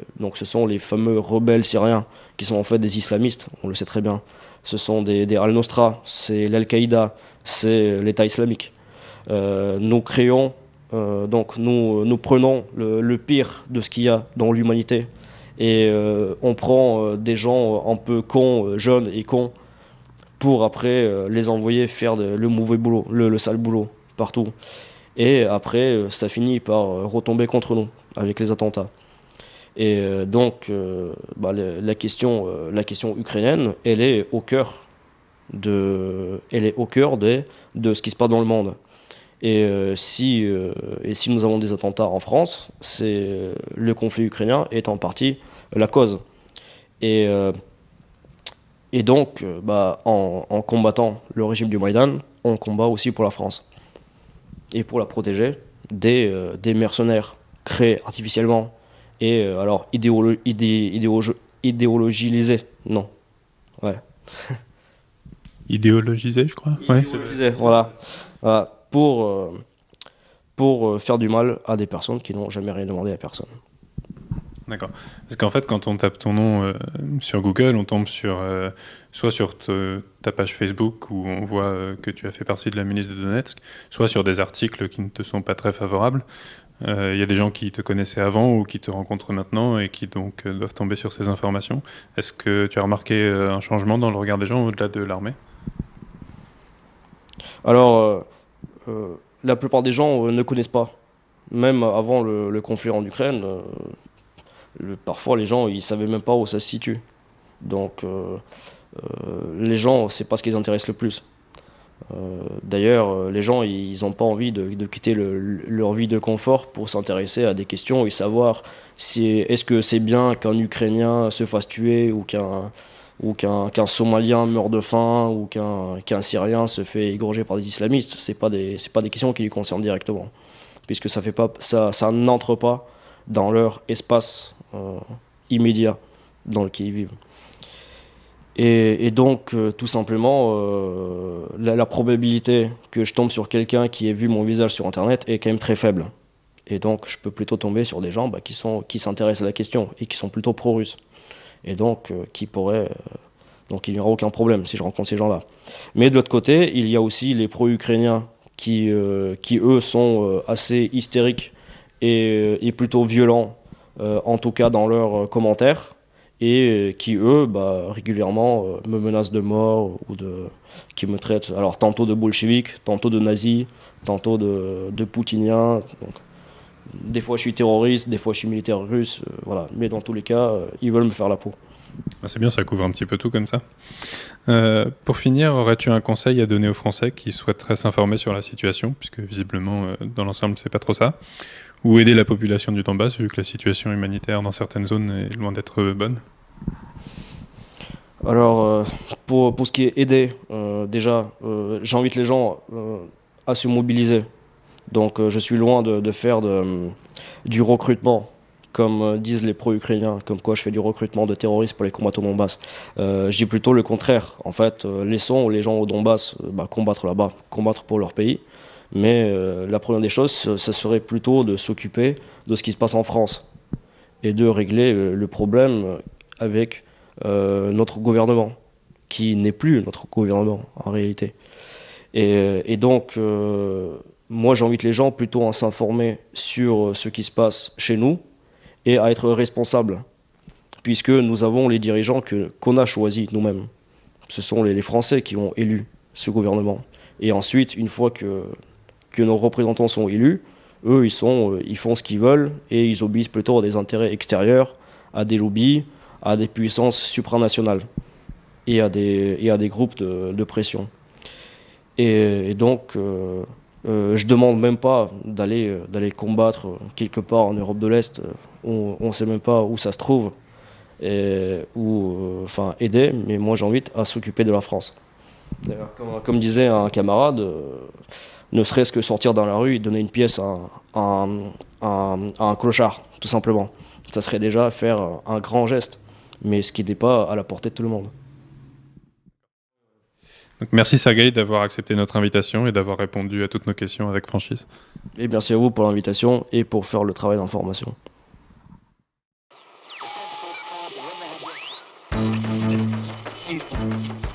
fameux rebelles syriens qui sont en fait des islamistes, on le sait très bien. Ce sont des Al-Nosra, c'est l'Al-Qaïda, c'est l'État islamique. Nous créons, donc nous prenons le pire de ce qu'il y a dans l'humanité et on prend des gens un peu cons, jeunes et cons, pour après les envoyer faire le mauvais boulot, le sale boulot partout. Et après, ça finit par retomber contre nous avec les attentats. Et donc, bah, la question ukrainienne, elle est au cœur de ce qui se passe dans le monde. Et si nous avons des attentats en France, le conflit ukrainien est en partie la cause. Et, euh, et donc, bah, en combattant le régime du Maïdan, on combat aussi pour la France et pour la protéger des mercenaires créés artificiellement et alors idéologisés, non, ouais, Idéologisé, je crois. Ouais, idéologisés, voilà, voilà, pour faire du mal à des personnes qui n'ont jamais rien demandé à personne. D'accord. Parce qu'en fait, quand on tape ton nom sur Google, on tombe soit sur ta page Facebook où on voit que tu as fait partie de la milice de Donetsk, soit sur des articles qui ne te sont pas très favorables. Il y a des gens qui te connaissaient avant ou qui te rencontrent maintenant et qui donc doivent tomber sur ces informations. Est-ce que tu as remarqué un changement dans le regard des gens au-delà de l'armée? Alors, la plupart des gens ne connaissent pas. Même avant le conflit en Ukraine, parfois les gens ils savaient même pas où ça se situe. Donc, les gens, c'est pas ce qui les intéresse le plus. D'ailleurs, les gens, ils n'ont pas envie de quitter leur vie de confort pour s'intéresser à des questions et savoir si est-ce que c'est bien qu'un Ukrainien se fasse tuer ou qu'un Somalien meure de faim ou qu'un Syrien se fait égorger par des islamistes. C'est pas des questions qui les concernent directement, puisque ça n'entre pas dans leur espace immédiat dans lequel ils vivent. Et donc, tout simplement, la probabilité que je tombe sur quelqu'un qui ait vu mon visage sur Internet est quand même très faible. Et donc, je peux plutôt tomber sur des gens bah, qui s'intéressent à la question et qui sont plutôt pro-russes. Et donc, donc, il n'y aura aucun problème si je rencontre ces gens-là. Mais de l'autre côté, il y a aussi les pro-ukrainiens qui eux, sont assez hystériques et plutôt violents, en tout cas dans leurs commentaires et qui eux bah, régulièrement me menacent de mort qui me traitent alors tantôt de bolchevique, tantôt de nazi, tantôt de poutinien. Donc, des fois je suis terroriste, des fois je suis militaire russe, voilà. Mais dans tous les cas, ils veulent me faire la peau. Ah, c'est bien, ça couvre un petit peu tout comme ça. Pour finir, aurais-tu un conseil à donner aux Français qui souhaiteraient s'informer sur la situation, puisque visiblement dans l'ensemble c'est pas trop ça, ou aider la population du Donbass vu que la situation humanitaire dans certaines zones est loin d'être bonne? Alors pour ce qui est aider, déjà j'invite les gens à se mobiliser. Donc je suis loin de faire du recrutement, comme disent les pro-ukrainiens, comme quoi je fais du recrutement de terroristes pour les combattre au Donbass. Je dis plutôt le contraire. En fait, laissons les gens au Donbass combattre là-bas, combattre pour leur pays. Mais la première des choses, ça serait plutôt de s'occuper de ce qui se passe en France et de régler le problème avec notre gouvernement, qui n'est plus notre gouvernement en réalité. Et donc, moi j'invite les gens plutôt à s'informer sur ce qui se passe chez nous et à être responsables, puisque nous avons les dirigeants qu'on a choisis nous-mêmes. Ce sont les Français qui ont élu ce gouvernement. Et ensuite, une fois que nos représentants sont élus, eux, ils font ce qu'ils veulent et ils obéissent plutôt à des intérêts extérieurs, à des lobbies, à des puissances supranationales et à des groupes de pression. Et donc, je demande même pas d'aller combattre quelque part en Europe de l'Est. On ne sait même pas où ça se trouve, ou enfin aider, mais moi j'invite à s'occuper de la France. D'ailleurs, comme disait un camarade, ne serait-ce que sortir dans la rue et donner une pièce à un clochard, tout simplement. Ça serait déjà faire un grand geste, mais ce qui n'est pas à la portée de tout le monde. Donc, merci Sergueï d'avoir accepté notre invitation et d'avoir répondu à toutes nos questions avec franchise. Et merci à vous pour l'invitation et pour faire le travail d'information. Thank you.